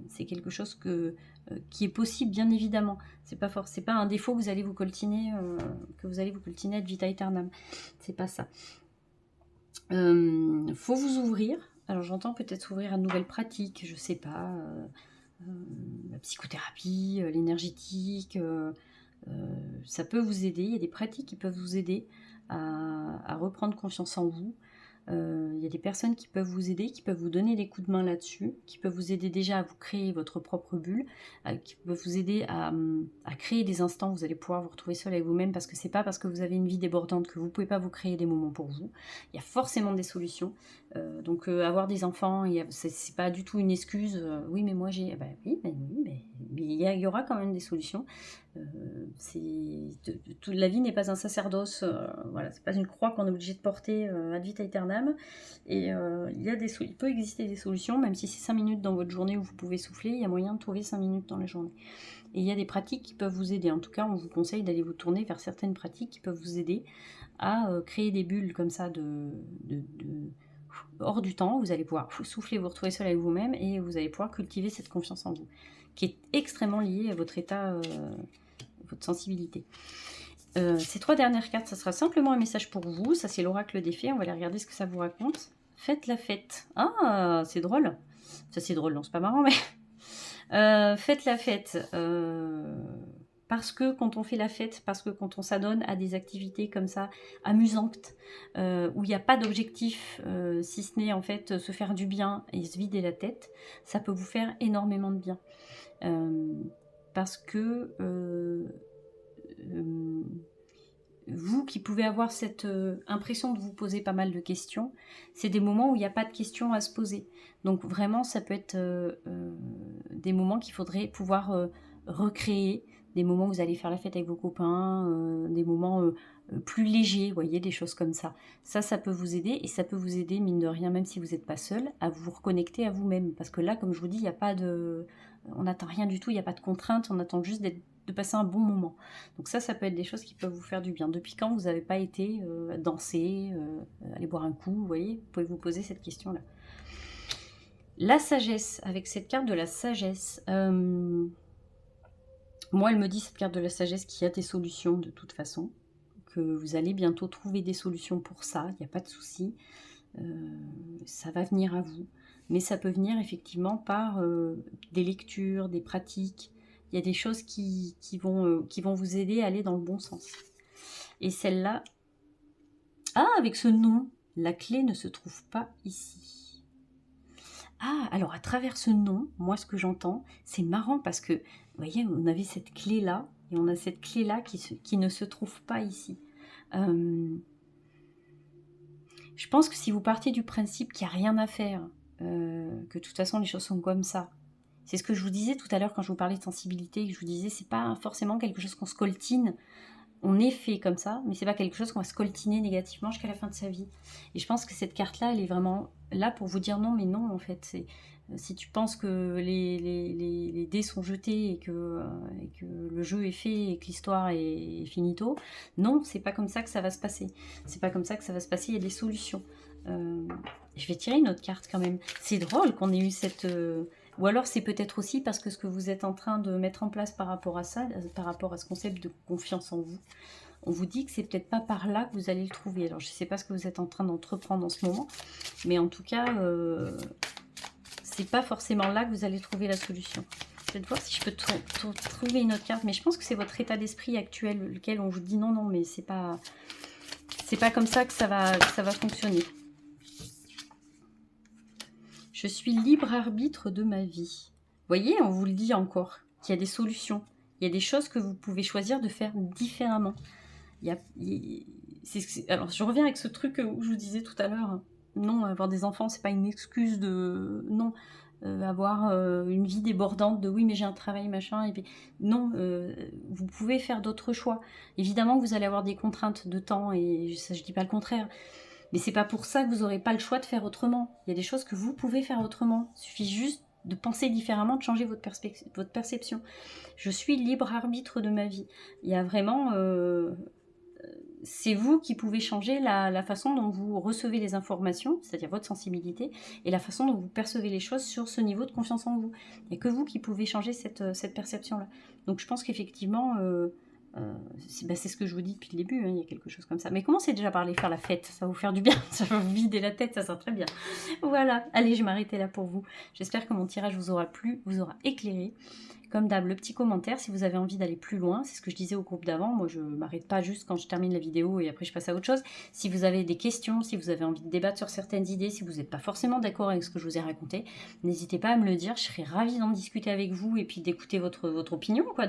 C'est quelque chose qui est possible, bien évidemment. C'est pas un défaut que vous allez vous coltiner, ad vitam aeternam. C'est pas ça. Faut vous ouvrir. Alors j'entends peut-être s'ouvrir à de nouvelles pratiques, je sais pas, la psychothérapie, l'énergétique, ça peut vous aider. Il y a des pratiques qui peuvent vous aider à reprendre confiance en vous. Il y a des personnes qui peuvent vous aider, qui peuvent vous donner des coups de main là-dessus, qui peuvent vous aider déjà à vous créer votre propre bulle, qui peuvent vous aider à créer des instants où vous allez pouvoir vous retrouver seul avec vous-même, parce que c'est pas parce que vous avez une vie débordante que vous pouvez pas vous créer des moments pour vous. Il y a forcément des solutions. Donc avoir des enfants, c'est pas du tout une excuse. Oui, mais moi j'ai... mais il y aura quand même des solutions. La vie n'est pas un sacerdoce, voilà, c'est pas une croix qu'on est obligé de porter ad vitam aeternam, et il peut exister des solutions, même si c'est 5 minutes dans votre journée où vous pouvez souffler, il y a moyen de trouver 5 minutes dans la journée. Et il y a des pratiques qui peuvent vous aider, en tout cas on vous conseille d'aller vous tourner vers certaines pratiques qui peuvent vous aider à créer des bulles comme ça hors du temps. Vous allez pouvoir souffler, vous retrouver seul avec vous-même, et vous allez pouvoir cultiver cette confiance en vous, qui est extrêmement liée à votre état, votre sensibilité. Ces 3 dernières cartes, ça sera simplement un message pour vous. Ça, c'est l'oracle des fées. On va aller regarder ce que ça vous raconte. Faites la fête. Ah, c'est drôle. Ça, c'est drôle, non, c'est pas marrant, mais... faites la fête. Parce que quand on fait la fête, parce que quand on s'adonne à des activités comme ça, amusantes, où il n'y a pas d'objectif, si ce n'est en fait se faire du bien et se vider la tête, ça peut vous faire énormément de bien. Parce que vous qui pouvez avoir cette impression de vous poser pas mal de questions, c'est des moments où il n'y a pas de questions à se poser. Donc vraiment, ça peut être des moments qu'il faudrait pouvoir recréer, des moments où vous allez faire la fête avec vos copains, des moments plus légers, vous voyez, des choses comme ça. Ça peut vous aider, et ça peut vous aider, mine de rien, même si vous n'êtes pas seul, à vous reconnecter à vous-même. Parce que là, comme je vous dis, il n'y a pas de... On n'attend rien du tout, il n'y a pas de contrainte, on attend juste d'être de passer un bon moment. Donc ça peut être des choses qui peuvent vous faire du bien. Depuis quand vous n'avez pas été danser, aller boire un coup, vous voyez, vous pouvez vous poser cette question-là. La sagesse, avec cette carte de la sagesse, moi elle me dit, cette carte de la sagesse, qu'il y a des solutions de toute façon, que vous allez bientôt trouver des solutions pour ça, il n'y a pas de souci. Ça va venir à vous, mais ça peut venir effectivement par des lectures, des pratiques. Il y a des choses qui vont vous aider à aller dans le bon sens. Et celle-là, avec ce nom, la clé ne se trouve pas ici. Alors à travers ce nom, moi ce que j'entends, c'est marrant parce que, vous voyez, on avait cette clé-là, et on a cette clé-là qui ne se trouve pas ici. Je pense que si vous partez du principe qu'il n'y a rien à faire, que de toute façon les choses sont comme ça, c'est ce que je vous disais tout à l'heure quand je vous parlais de sensibilité, que je vous disais c'est pas forcément quelque chose qu'on scoltine, on est fait comme ça, mais c'est pas quelque chose qu'on va scoltiner négativement jusqu'à la fin de sa vie. Et je pense que cette carte-là, elle est vraiment là pour vous dire non, mais non en fait, si tu penses que les dés sont jetés et que le jeu est fait et que l'histoire est finito, non, c'est pas comme ça que ça va se passer. C'est pas comme ça que ça va se passer, il y a des solutions. Je vais tirer une autre carte quand même. C'est drôle qu'on ait eu cette... Ou alors c'est peut-être aussi parce que ce que vous êtes en train de mettre en place par rapport à ça, par rapport à ce concept de confiance en vous, on vous dit que c'est peut-être pas par là que vous allez le trouver. Alors je sais pas ce que vous êtes en train d'entreprendre en ce moment, mais en tout cas... c'est pas forcément là que vous allez trouver la solution. Je vais voir si je peux trouver une autre carte, mais je pense que c'est votre état d'esprit actuel, lequel on vous dit non, mais c'est pas comme ça que ça va fonctionner. Je suis libre arbitre de ma vie. Vous voyez, on vous le dit encore, qu'il y a des solutions. Il y a des choses que vous pouvez choisir de faire différemment. Alors, je reviens avec ce truc où je vous disais tout à l'heure, non, avoir des enfants, c'est pas une excuse de... Non, avoir une vie débordante de oui, mais j'ai un travail, machin, et puis... Non, vous pouvez faire d'autres choix. Évidemment que vous allez avoir des contraintes de temps, et ça, je dis pas le contraire, mais c'est pas pour ça que vous n'aurez pas le choix de faire autrement. Il y a des choses que vous pouvez faire autrement. Il suffit juste de penser différemment, de changer votre perception. Je suis libre arbitre de ma vie. Il y a vraiment... c'est vous qui pouvez changer la façon dont vous recevez les informations, c'est-à-dire votre sensibilité, et la façon dont vous percevez les choses sur ce niveau de confiance en vous. Il n'y a que vous qui pouvez changer cette perception-là. Donc je pense qu'effectivement, c'est ce que je vous dis depuis le début, hein, il y a quelque chose comme ça. Mais commencez déjà par aller faire la fête, ça va vous faire du bien, ça va vous vider la tête, ça sera très bien. Voilà, allez, je m'arrêtais là pour vous. J'espère que mon tirage vous aura plu, vous aura éclairé. Comme d'hab, le petit commentaire si vous avez envie d'aller plus loin, c'est ce que je disais au groupe d'avant, moi je m'arrête pas juste quand je termine la vidéo et après je passe à autre chose. Si vous avez des questions, si vous avez envie de débattre sur certaines idées, si vous n'êtes pas forcément d'accord avec ce que je vous ai raconté, n'hésitez pas à me le dire, je serais ravie d'en discuter avec vous et puis d'écouter votre opinion, quoi.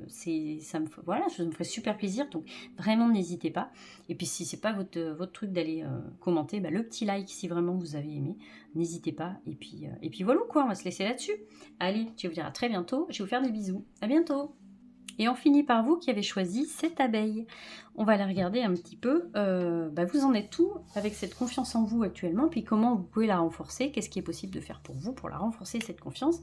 Ça me ferait super plaisir, donc vraiment n'hésitez pas. Et puis si c'est pas votre truc d'aller commenter, le petit like si vraiment vous avez aimé, n'hésitez pas. Et puis voilà quoi, on va se laisser là-dessus. Allez, je vous dis à très bientôt, je vais vous faire des bisous. À bientôt. Et on finit par vous qui avez choisi cette abeille. On va la regarder un petit peu. Vous en êtes où avec cette confiance en vous actuellement, puis comment vous pouvez la renforcer, qu'est-ce qui est possible de faire pour vous pour la renforcer, cette confiance.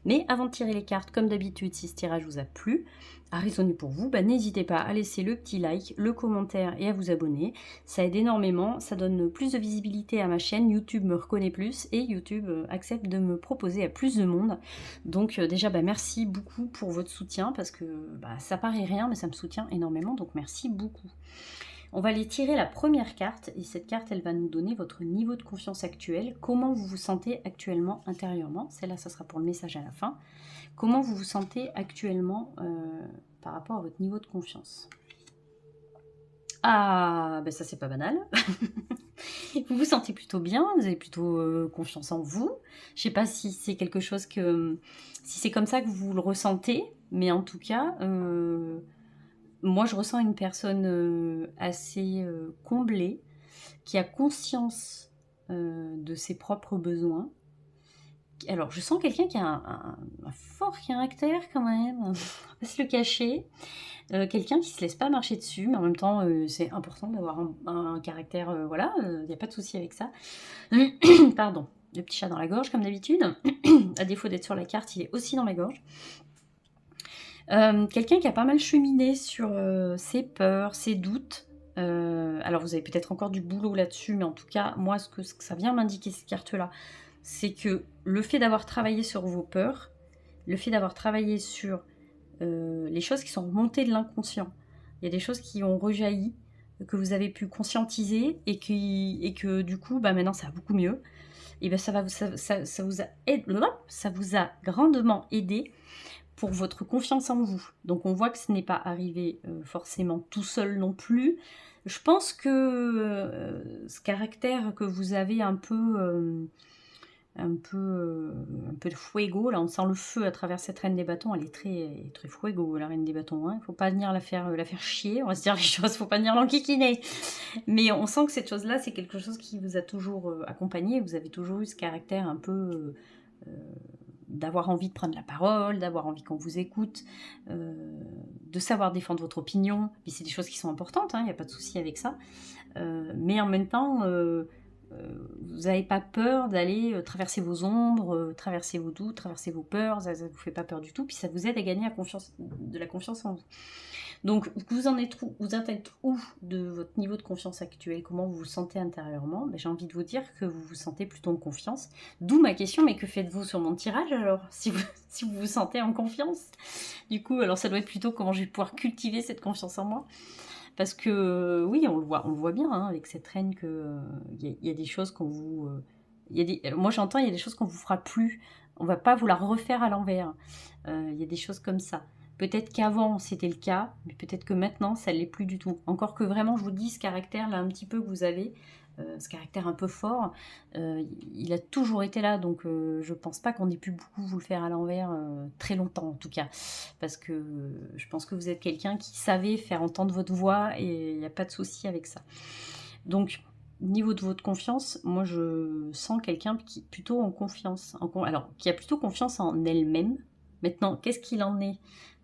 Mais avant de tirer les cartes, comme d'habitude, si ce tirage vous a plu, a résonné pour vous, n'hésitez pas à laisser le petit like, le commentaire et à vous abonner. Ça aide énormément, ça donne plus de visibilité à ma chaîne, YouTube me reconnaît plus et YouTube accepte de me proposer à plus de monde. Donc déjà, merci beaucoup pour votre soutien parce que ça paraît rien, mais ça me soutient énormément, donc merci beaucoup. On va aller tirer la première carte et cette carte, elle va nous donner votre niveau de confiance actuel, comment vous vous sentez actuellement intérieurement. Celle-là, ça sera pour le message à la fin. Comment vous vous sentez actuellement par rapport à votre niveau de confiance. Ça c'est pas banal. Vous vous sentez plutôt bien, vous avez plutôt confiance en vous. Je sais pas si c'est quelque chose si c'est comme ça que vous le ressentez, mais en tout cas, moi je ressens une personne assez comblée, qui a conscience de ses propres besoins. Alors, je sens quelqu'un qui a un fort caractère quand même, on va pas se le cacher. Quelqu'un qui se laisse pas marcher dessus, mais en même temps, c'est important d'avoir un caractère, voilà, il n'y a pas de souci avec ça. Pardon, le petit chat dans la gorge, comme d'habitude. À défaut d'être sur la carte, il est aussi dans la gorge. Quelqu'un qui a pas mal cheminé sur ses peurs, ses doutes. Alors vous avez peut-être encore du boulot là-dessus, mais en tout cas, moi, ce que ça vient m'indiquer cette carte-là, c'est que le fait d'avoir travaillé sur vos peurs, le fait d'avoir travaillé sur les choses qui sont remontées de l'inconscient, il y a des choses qui ont rejailli, que vous avez pu conscientiser et que du coup, bah, maintenant ça va beaucoup mieux. Et ben ça vous a grandement aidé pour votre confiance en vous. Donc on voit que ce n'est pas arrivé forcément tout seul non plus. Je pense que ce caractère que vous avez un peu de fuego, là on sent le feu à travers cette reine des bâtons, elle est très fuego la reine des bâtons, hein. Il faut pas venir la faire chier, on va se dire les choses, faut pas venir l'enquiquiner. Mais on sent que cette chose-là, c'est quelque chose qui vous a toujours accompagné, vous avez toujours eu ce caractère un peu d'avoir envie de prendre la parole, d'avoir envie qu'on vous écoute, de savoir défendre votre opinion, puis c'est des choses qui sont importantes, il n'y a pas de souci avec ça, mais en même temps, vous n'avez pas peur d'aller traverser vos ombres, traverser vos doutes, traverser vos peurs, ça ne vous fait pas peur du tout, puis ça vous aide à gagner de la confiance en vous. Donc vous en êtes où de votre niveau de confiance actuel? Comment vous vous sentez intérieurement? J'ai envie de vous dire que vous vous sentez plutôt en confiance. D'où ma question, mais que faites-vous sur mon tirage alors, si vous vous sentez en confiance? Du coup, alors ça doit être plutôt comment je vais pouvoir cultiver cette confiance en moi. Parce que oui, on le voit bien avec cette reine que y a des choses qu'on vous... moi j'entends, il y a des choses qu'on vous fera plus. On va pas vous la refaire à l'envers. Il y a des choses comme ça. Peut-être qu'avant c'était le cas, mais peut-être que maintenant ça l'est plus du tout. Encore que vraiment, je vous dis, ce caractère là un petit peu que vous avez, ce caractère un peu fort, il a toujours été là, donc je pense pas qu'on ait pu beaucoup vous le faire à l'envers, très longtemps en tout cas, parce que je pense que vous êtes quelqu'un qui savait faire entendre votre voix et il n'y a pas de souci avec ça. Donc, au niveau de votre confiance, moi je sens quelqu'un qui est plutôt en confiance, alors qui a plutôt confiance en elle-même. Maintenant, qu'est-ce qu'il en est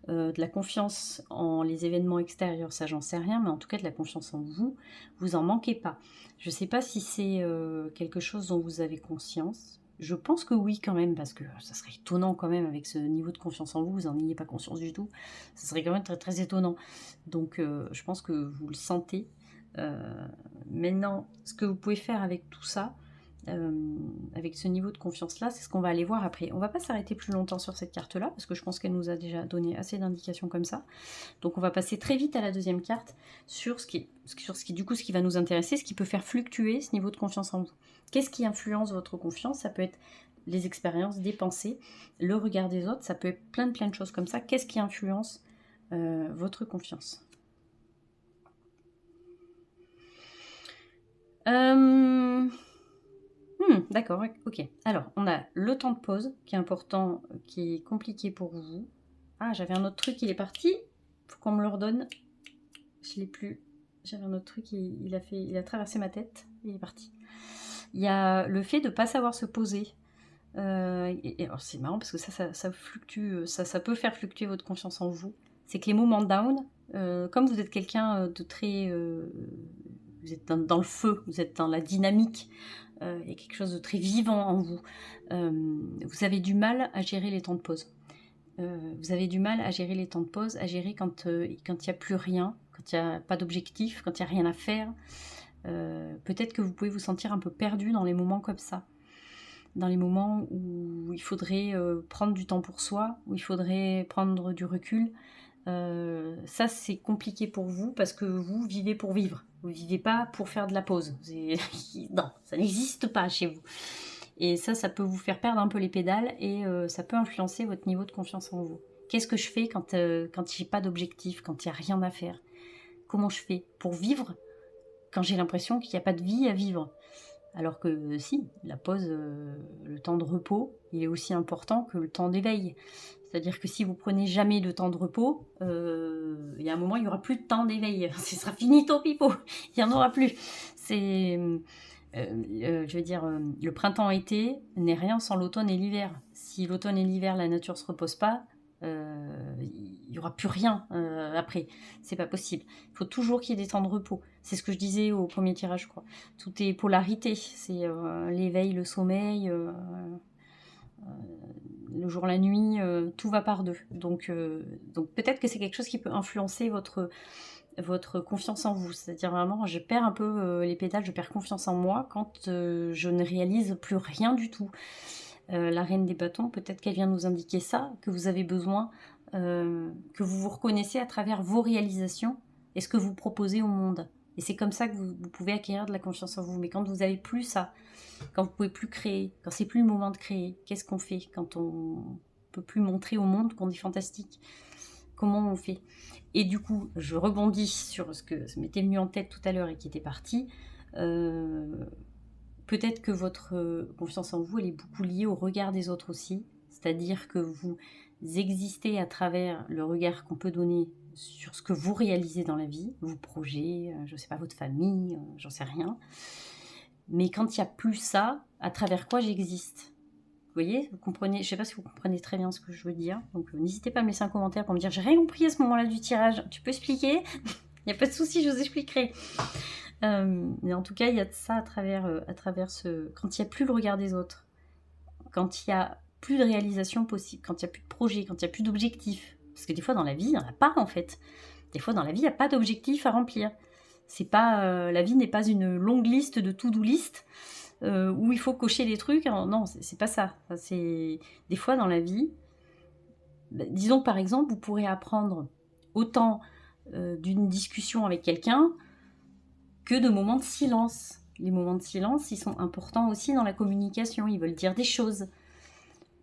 de la confiance en les événements extérieurs, ça j'en sais rien, mais en tout cas de la confiance en vous, vous en manquez pas. Je sais pas si c'est quelque chose dont vous avez conscience. Je pense que oui quand même, parce que ça serait étonnant quand même avec ce niveau de confiance en vous, vous n'en ayez pas conscience du tout. Ça serait quand même très très étonnant. Donc je pense que vous le sentez. Maintenant, ce que vous pouvez faire avec tout ça, avec ce niveau de confiance-là, c'est ce qu'on va aller voir après. On va pas s'arrêter plus longtemps sur cette carte-là, parce que je pense qu'elle nous a déjà donné assez d'indications comme ça. Donc on va passer très vite à la deuxième carte, sur ce qui va nous intéresser, ce qui peut faire fluctuer ce niveau de confiance en vous. Qu'est-ce qui influence votre confiance? Ça peut être les expériences, des pensées, le regard des autres, ça peut être plein de choses comme ça. Qu'est-ce qui influence votre confiance? D'accord, ok. Alors, on a le temps de pause qui est important, qui est compliqué pour vous. Ah, j'avais un autre truc, il est parti. Faut qu'on me le redonne. Je l'ai plus. J'avais un autre truc, il a traversé ma tête. Il est parti. Il y a le fait de ne pas savoir se poser. Alors c'est marrant parce que ça fluctue, ça peut faire fluctuer votre confiance en vous. C'est que les moments down, comme vous êtes quelqu'un de très... vous êtes dans le feu, vous êtes dans la dynamique, il y a quelque chose de très vivant en vous. Vous avez du mal à gérer les temps de pause. Vous avez du mal à gérer les temps de pause, à gérer quand il n'y a plus rien, quand il n'y a pas d'objectif, quand il n'y a rien à faire. Peut-être que vous pouvez vous sentir un peu perdu dans les moments comme ça. Dans les moments où il faudrait prendre du temps pour soi, où il faudrait prendre du recul. Ça, c'est compliqué pour vous parce que vous vivez pour vivre. Vous ne vivez pas pour faire de la pause. Non, ça n'existe pas chez vous. Et ça peut vous faire perdre un peu les pédales et ça peut influencer votre niveau de confiance en vous. Qu'est-ce que je fais quand j'ai pas d'objectif, quand il n'y a rien à faire? Comment je fais pour vivre quand j'ai l'impression qu'il n'y a pas de vie à vivre? Alors que si, la pause, le temps de repos, il est aussi important que le temps d'éveil. C'est-à-dire que si vous prenez jamais de temps de repos, il y a un moment, il n'y aura plus de temps d'éveil. Ce sera finito pipo, il n'y en aura plus. C'est... je veux dire, le printemps-été n'est rien sans l'automne et l'hiver. Si l'automne et l'hiver, la nature ne se repose pas, il n'y aura plus rien après. C'est pas possible. Il faut toujours qu'il y ait des temps de repos. C'est ce que je disais au premier tirage, je crois. Tout est polarité. C'est l'éveil, le sommeil, le jour, la nuit, tout va par deux. Donc peut-être que c'est quelque chose qui peut influencer votre confiance en vous. C'est-à-dire vraiment, je perds un peu les pédales, je perds confiance en moi quand je ne réalise plus rien du tout. La reine des bâtons, peut-être qu'elle vient nous indiquer ça, que vous avez besoin, que vous vous reconnaissez à travers vos réalisations et ce que vous proposez au monde. Et c'est comme ça que vous pouvez acquérir de la confiance en vous. Mais quand vous n'avez plus ça, quand vous pouvez plus créer, quand c'est plus le moment de créer, qu'est-ce qu'on fait quand on peut plus montrer au monde qu'on est fantastique? Comment on fait? Et du coup, je rebondis sur ce que m'était venu en tête tout à l'heure et qui était parti. Peut-être que votre confiance en vous, elle est beaucoup liée au regard des autres aussi. C'est-à-dire que vous existez à travers le regard qu'on peut donner sur ce que vous réalisez dans la vie, vos projets, je ne sais pas, votre famille, j'en sais rien. Mais quand il n'y a plus ça, à travers quoi j'existe? Vous voyez, vous comprenez, je ne sais pas si vous comprenez très bien ce que je veux dire. Donc n'hésitez pas à me laisser un commentaire pour me dire j'ai rien compris à ce moment-là du tirage. Tu peux expliquer? Il n'y a pas de souci, je vous expliquerai. Mais en tout cas, il y a de ça à travers ce... Quand il n'y a plus le regard des autres, quand il n'y a plus de réalisation possible, quand il n'y a plus de projet, quand il n'y a plus d'objectifs. Parce que des fois dans la vie, il n'y en a pas en fait. Des fois dans la vie, il n'y a pas d'objectif à remplir. C'est pas, la vie n'est pas une longue liste de to-do list où il faut cocher des trucs. Non, c'est pas ça. C'est des fois dans la vie, disons par exemple, vous pourrez apprendre autant d'une discussion avec quelqu'un que de moments de silence. Les moments de silence, ils sont importants aussi dans la communication. Ils veulent dire des choses.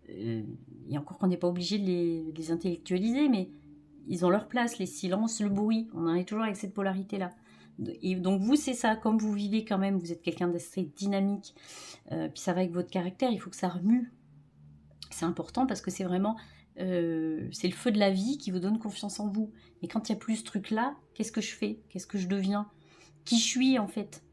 Et encore qu'on n'est pas obligé de les intellectualiser, mais ils ont leur place, les silences, le bruit. On en est toujours avec cette polarité-là. Et donc vous, c'est ça, comme vous vivez quand même, vous êtes quelqu'un d'assez dynamique, puis ça va avec votre caractère, il faut que ça remue. C'est important parce que c'est vraiment, c'est le feu de la vie qui vous donne confiance en vous. Mais quand il n'y a plus ce truc-là, qu'est-ce que je fais? Qu'est-ce que je deviens? Qui je suis en fait?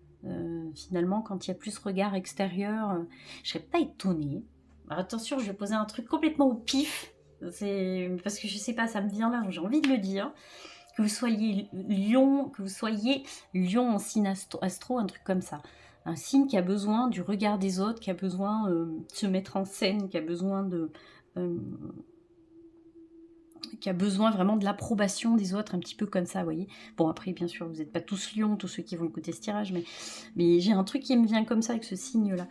Finalement, quand il y a plus ce regard extérieur, je serais pas étonnée. Alors, attention, je vais poser un truc complètement au pif, parce que je sais pas, ça me vient là, j'ai envie de le dire. Que vous soyez lion, en signe astro, un truc comme ça. Un signe qui a besoin du regard des autres, qui a besoin de se mettre en scène, qui a besoin vraiment de l'approbation des autres, un petit peu comme ça, vous voyez. Bon, après, bien sûr, vous n'êtes pas tous lions, tous ceux qui vont écouter ce tirage, mais j'ai un truc qui me vient comme ça avec ce signe-là.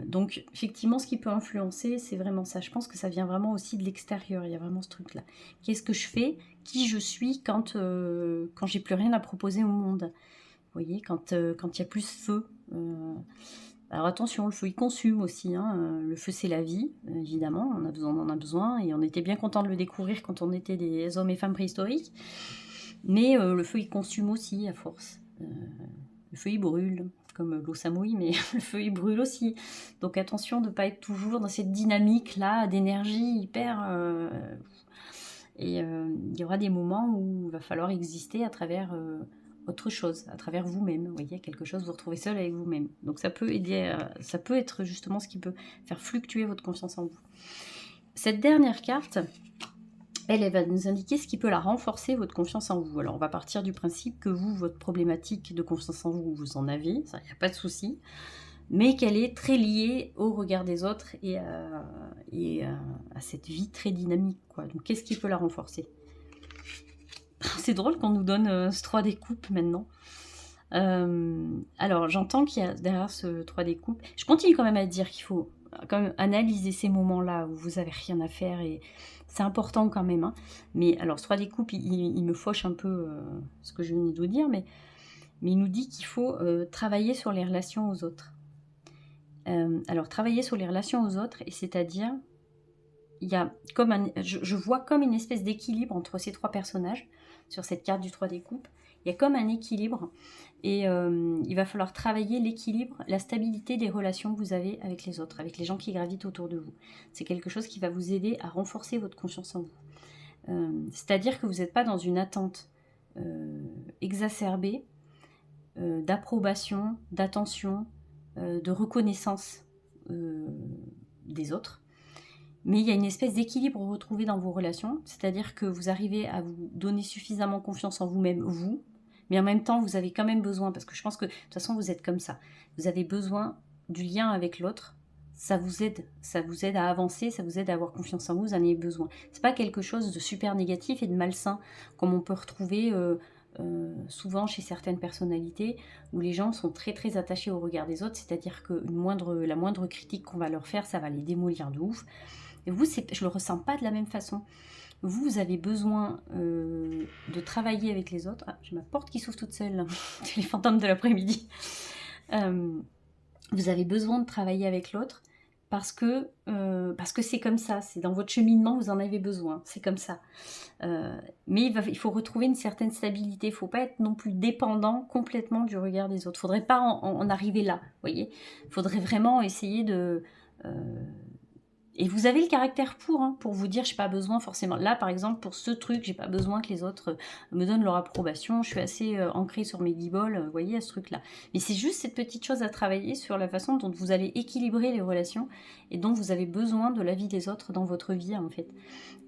Donc, effectivement, ce qui peut influencer, c'est vraiment ça. Je pense que ça vient vraiment aussi de l'extérieur, il y a vraiment ce truc-là. Qu'est-ce que je fais? Qui je suis quand j'ai plus rien à proposer au monde? Vous voyez, quand il n'y a plus ce feu. Alors attention, le feu il consume aussi, hein. Le feu c'est la vie, évidemment, on en a besoin, et on était bien content de le découvrir quand on était des hommes et femmes préhistoriques, mais le feu il consume aussi à force, le feu il brûle, comme l'eau ça mouille, mais le feu il brûle aussi, donc attention de ne pas être toujours dans cette dynamique là d'énergie hyper... et il y aura des moments où il va falloir exister à travers... autre chose, à travers vous-même. Vous voyez, quelque chose, vous retrouvez seul avec vous-même. Donc ça peut aider, ça peut être justement ce qui peut faire fluctuer votre confiance en vous. Cette dernière carte, elle va nous indiquer ce qui peut la renforcer, votre confiance en vous. Alors on va partir du principe que vous, votre problématique de confiance en vous, vous en avez, ça, il n'y a pas de souci, mais qu'elle est très liée au regard des autres et à cette vie très dynamique, quoi. Donc qu'est-ce qui peut la renforcer? C'est drôle qu'on nous donne ce 3 des coupes maintenant. Alors, j'entends qu'il y a derrière ce 3 des coupes... Je continue quand même à dire qu'il faut quand même analyser ces moments-là où vous n'avez rien à faire, et c'est important quand même. Hein. Mais alors, ce 3 des coupes, il me fauche un peu ce que je venais de vous dire, mais il nous dit qu'il faut travailler sur les relations aux autres. Alors, travailler sur les relations aux autres, et c'est-à-dire... Il y a comme je vois comme une espèce d'équilibre entre ces 3 personnages sur cette carte du 3 des coupes. Il y a comme un équilibre, et il va falloir travailler l'équilibre, la stabilité des relations que vous avez avec les autres, avec les gens qui gravitent autour de vous. C'est quelque chose qui va vous aider à renforcer votre confiance en vous. C'est-à-dire que vous n'êtes pas dans une attente exacerbée d'approbation, d'attention, de reconnaissance des autres. Mais il y a une espèce d'équilibre retrouvé dans vos relations, c'est-à-dire que vous arrivez à vous donner suffisamment confiance en vous-même, vous, mais en même temps, vous avez quand même besoin, parce que je pense que de toute façon, vous êtes comme ça, vous avez besoin du lien avec l'autre, ça vous aide à avancer, ça vous aide à avoir confiance en vous, vous en avez besoin. C'est pas quelque chose de super négatif et de malsain, comme on peut retrouver souvent chez certaines personnalités, où les gens sont très très attachés au regard des autres, c'est-à-dire que la moindre critique qu'on va leur faire, ça va les démolir de ouf. Et vous, je le ressens pas de la même façon. Vous avez besoin de travailler avec les autres. Ah, j'ai ma porte qui s'ouvre toute seule, c'est les fantômes de l'après-midi. Vous avez besoin de travailler avec l'autre parce que c'est comme ça, c'est dans votre cheminement, vous en avez besoin, c'est comme ça. Mais il faut retrouver une certaine stabilité, il ne faut pas être non plus dépendant complètement du regard des autres. Il ne faudrait pas en arriver là, vous voyez. Il faudrait vraiment essayer de... et vous avez le caractère pour vous dire, je n'ai pas besoin forcément. Là, par exemple, pour ce truc, j'ai pas besoin que les autres me donnent leur approbation. Je suis assez ancrée sur mes guibolles, vous voyez, à ce truc-là. Mais c'est juste cette petite chose à travailler sur la façon dont vous allez équilibrer les relations et dont vous avez besoin de l'avis des autres dans votre vie, en fait.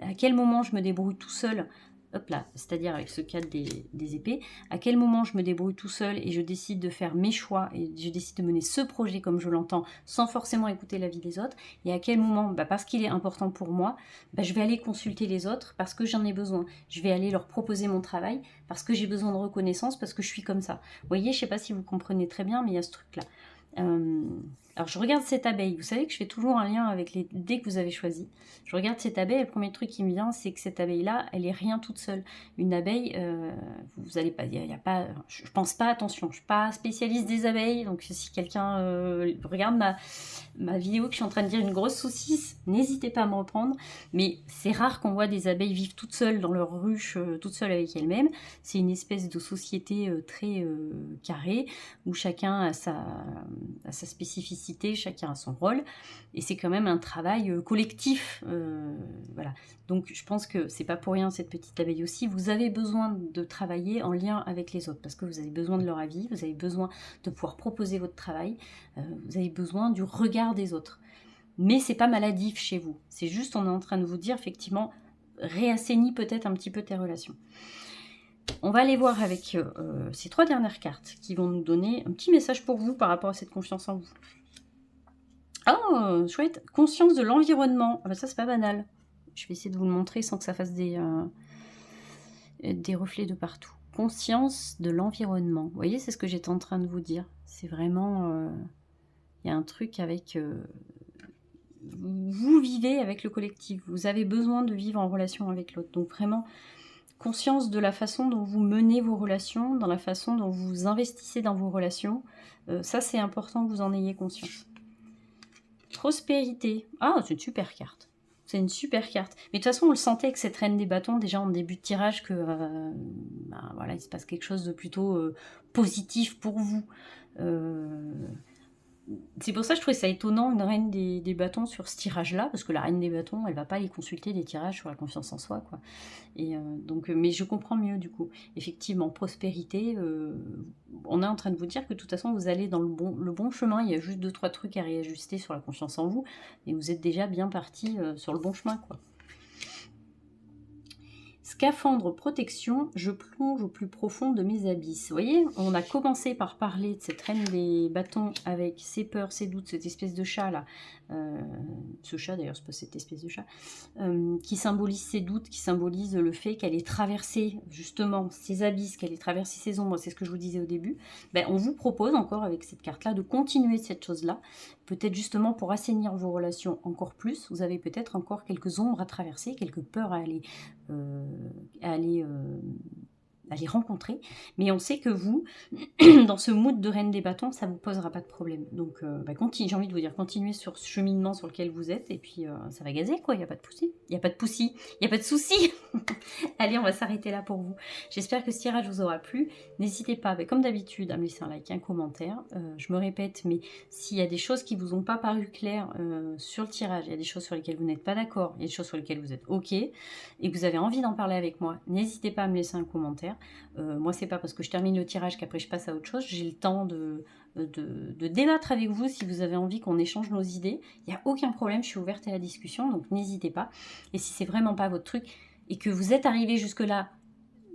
À quel moment je me débrouille tout seul, hop là, c'est-à-dire avec ce cadre des épées, à quel moment je me débrouille tout seul et je décide de faire mes choix et je décide de mener ce projet comme je l'entends sans forcément écouter l'avis des autres, et à quel moment, parce qu'il est important pour moi, je vais aller consulter les autres parce que j'en ai besoin, je vais aller leur proposer mon travail parce que j'ai besoin de reconnaissance, parce que je suis comme ça. Vous voyez, je ne sais pas si vous comprenez très bien, mais il y a ce truc-là. Alors je regarde cette abeille, vous savez que je fais toujours un lien avec les dés que vous avez choisis. Je regarde cette abeille et le premier truc qui me vient, c'est que cette abeille-là, elle est rien toute seule. Une abeille, vous allez pas, il y a pas, je pense pas, attention, je suis pas spécialiste des abeilles, donc si quelqu'un regarde ma vidéo que je suis en train de dire une grosse saucisse, n'hésitez pas à me reprendre. Mais c'est rare qu'on voit des abeilles vivre toutes seules dans leur ruche, toutes seules avec elles-mêmes. C'est une espèce de société très carrée où chacun a sa spécificité, chacun a son rôle, et c'est quand même un travail collectif. Voilà. Donc je pense que c'est pas pour rien cette petite abeille aussi. Vous avez besoin de travailler en lien avec les autres, parce que vous avez besoin de leur avis, vous avez besoin de pouvoir proposer votre travail, vous avez besoin du regard des autres. Mais c'est pas maladif chez vous. C'est juste, on est en train de vous dire, effectivement, réassainis peut-être un petit peu tes relations. On va aller voir avec ces 3 dernières cartes qui vont nous donner un petit message pour vous par rapport à cette confiance en vous. Oh, chouette. Conscience de l'environnement. Ah bah ça, c'est pas banal. Je vais essayer de vous le montrer sans que ça fasse des reflets de partout. Conscience de l'environnement. Vous voyez, c'est ce que j'étais en train de vous dire. C'est vraiment... Il y a un truc avec... vous vivez avec le collectif. Vous avez besoin de vivre en relation avec l'autre. Donc vraiment... conscience de la façon dont vous menez vos relations, dans la façon dont vous investissez dans vos relations. Ça, c'est important que vous en ayez conscience. Prospérité. Ah, c'est une super carte. C'est une super carte. Mais de toute façon, on le sentait avec cette reine des bâtons, déjà en début de tirage, que voilà, il se passe quelque chose de plutôt positif pour vous. C'est pour ça que je trouvais ça étonnant, une reine des bâtons sur ce tirage-là, parce que la reine des bâtons, elle va pas aller consulter des tirages sur la confiance en soi, quoi. Et donc, mais je comprends mieux, du coup. Effectivement, prospérité, on est en train de vous dire que de toute façon, vous allez dans le bon chemin, il y a juste 2-3 trucs à réajuster sur la confiance en vous, et vous êtes déjà bien parti sur le bon chemin, quoi. Scaphandre protection, je plonge au plus profond de mes abysses. Vous voyez, on a commencé par parler de cette reine des bâtons avec ses peurs, ses doutes, cette espèce de chat là. Ce chat d'ailleurs, c'est pas cette espèce de chat. Qui symbolise ses doutes, qui symbolise le fait qu'elle ait traversé justement ses abysses, qu'elle ait traversé ses ombres, c'est ce que je vous disais au début. On vous propose encore avec cette carte-là de continuer cette chose-là. Peut-être justement pour assainir vos relations encore plus. Vous avez peut-être encore quelques ombres à traverser, quelques peurs à aller rencontrer, mais on sait que vous, dans ce mood de reine des bâtons, ça vous posera pas de problème. Donc, j'ai envie de vous dire, continuez sur ce cheminement sur lequel vous êtes, et puis ça va gazer, quoi. Il n'y a pas de poussi, il n'y a pas de poussi, il n'y a pas de souci. Allez, on va s'arrêter là pour vous. J'espère que ce tirage vous aura plu. N'hésitez pas, comme d'habitude, à me laisser un like, un commentaire. Je me répète, mais s'il y a des choses qui vous ont pas paru claires sur le tirage, il y a des choses sur lesquelles vous n'êtes pas d'accord, il y a des choses sur lesquelles vous êtes OK, et que vous avez envie d'en parler avec moi, n'hésitez pas à me laisser un commentaire. Moi, c'est pas parce que je termine le tirage qu'après je passe à autre chose. J'ai le temps de débattre avec vous si vous avez envie qu'on échange nos idées. Il n'y a aucun problème, je suis ouverte à la discussion, donc n'hésitez pas. Et si c'est vraiment pas votre truc et que vous êtes arrivé jusque-là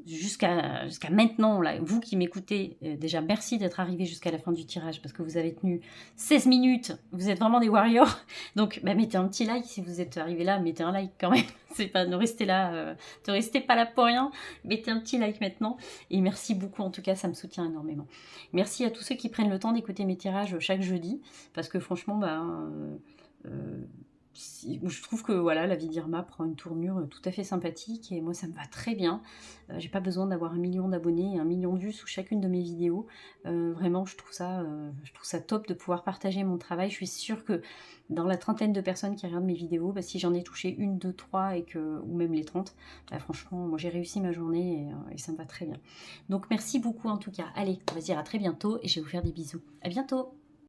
jusqu'à maintenant, là, vous qui m'écoutez, déjà merci d'être arrivé jusqu'à la fin du tirage parce que vous avez tenu 16 minutes, vous êtes vraiment des warriors. Donc bah, mettez un petit like si vous êtes arrivé là, mettez un like quand même. C'est pas, ne restez là, ne restez pas là pour rien, mettez un petit like maintenant. Et merci beaucoup, en tout cas, ça me soutient énormément. Merci à tous ceux qui prennent le temps d'écouter mes tirages chaque jeudi, parce que franchement, bah, je trouve que voilà, la vie d'Irma prend une tournure tout à fait sympathique et moi ça me va très bien. J'ai pas besoin d'avoir 1 million d'abonnés et 1 million de vues sous chacune de mes vidéos. Vraiment, je trouve ça top de pouvoir partager mon travail. Je suis sûre que dans la trentaine de personnes qui regardent mes vidéos, bah, si j'en ai touché une, deux, trois, ou même les 30, bah, franchement, moi j'ai réussi ma journée et ça me va très bien. Donc merci beaucoup en tout cas. Allez, on va se dire à très bientôt et je vais vous faire des bisous. À bientôt!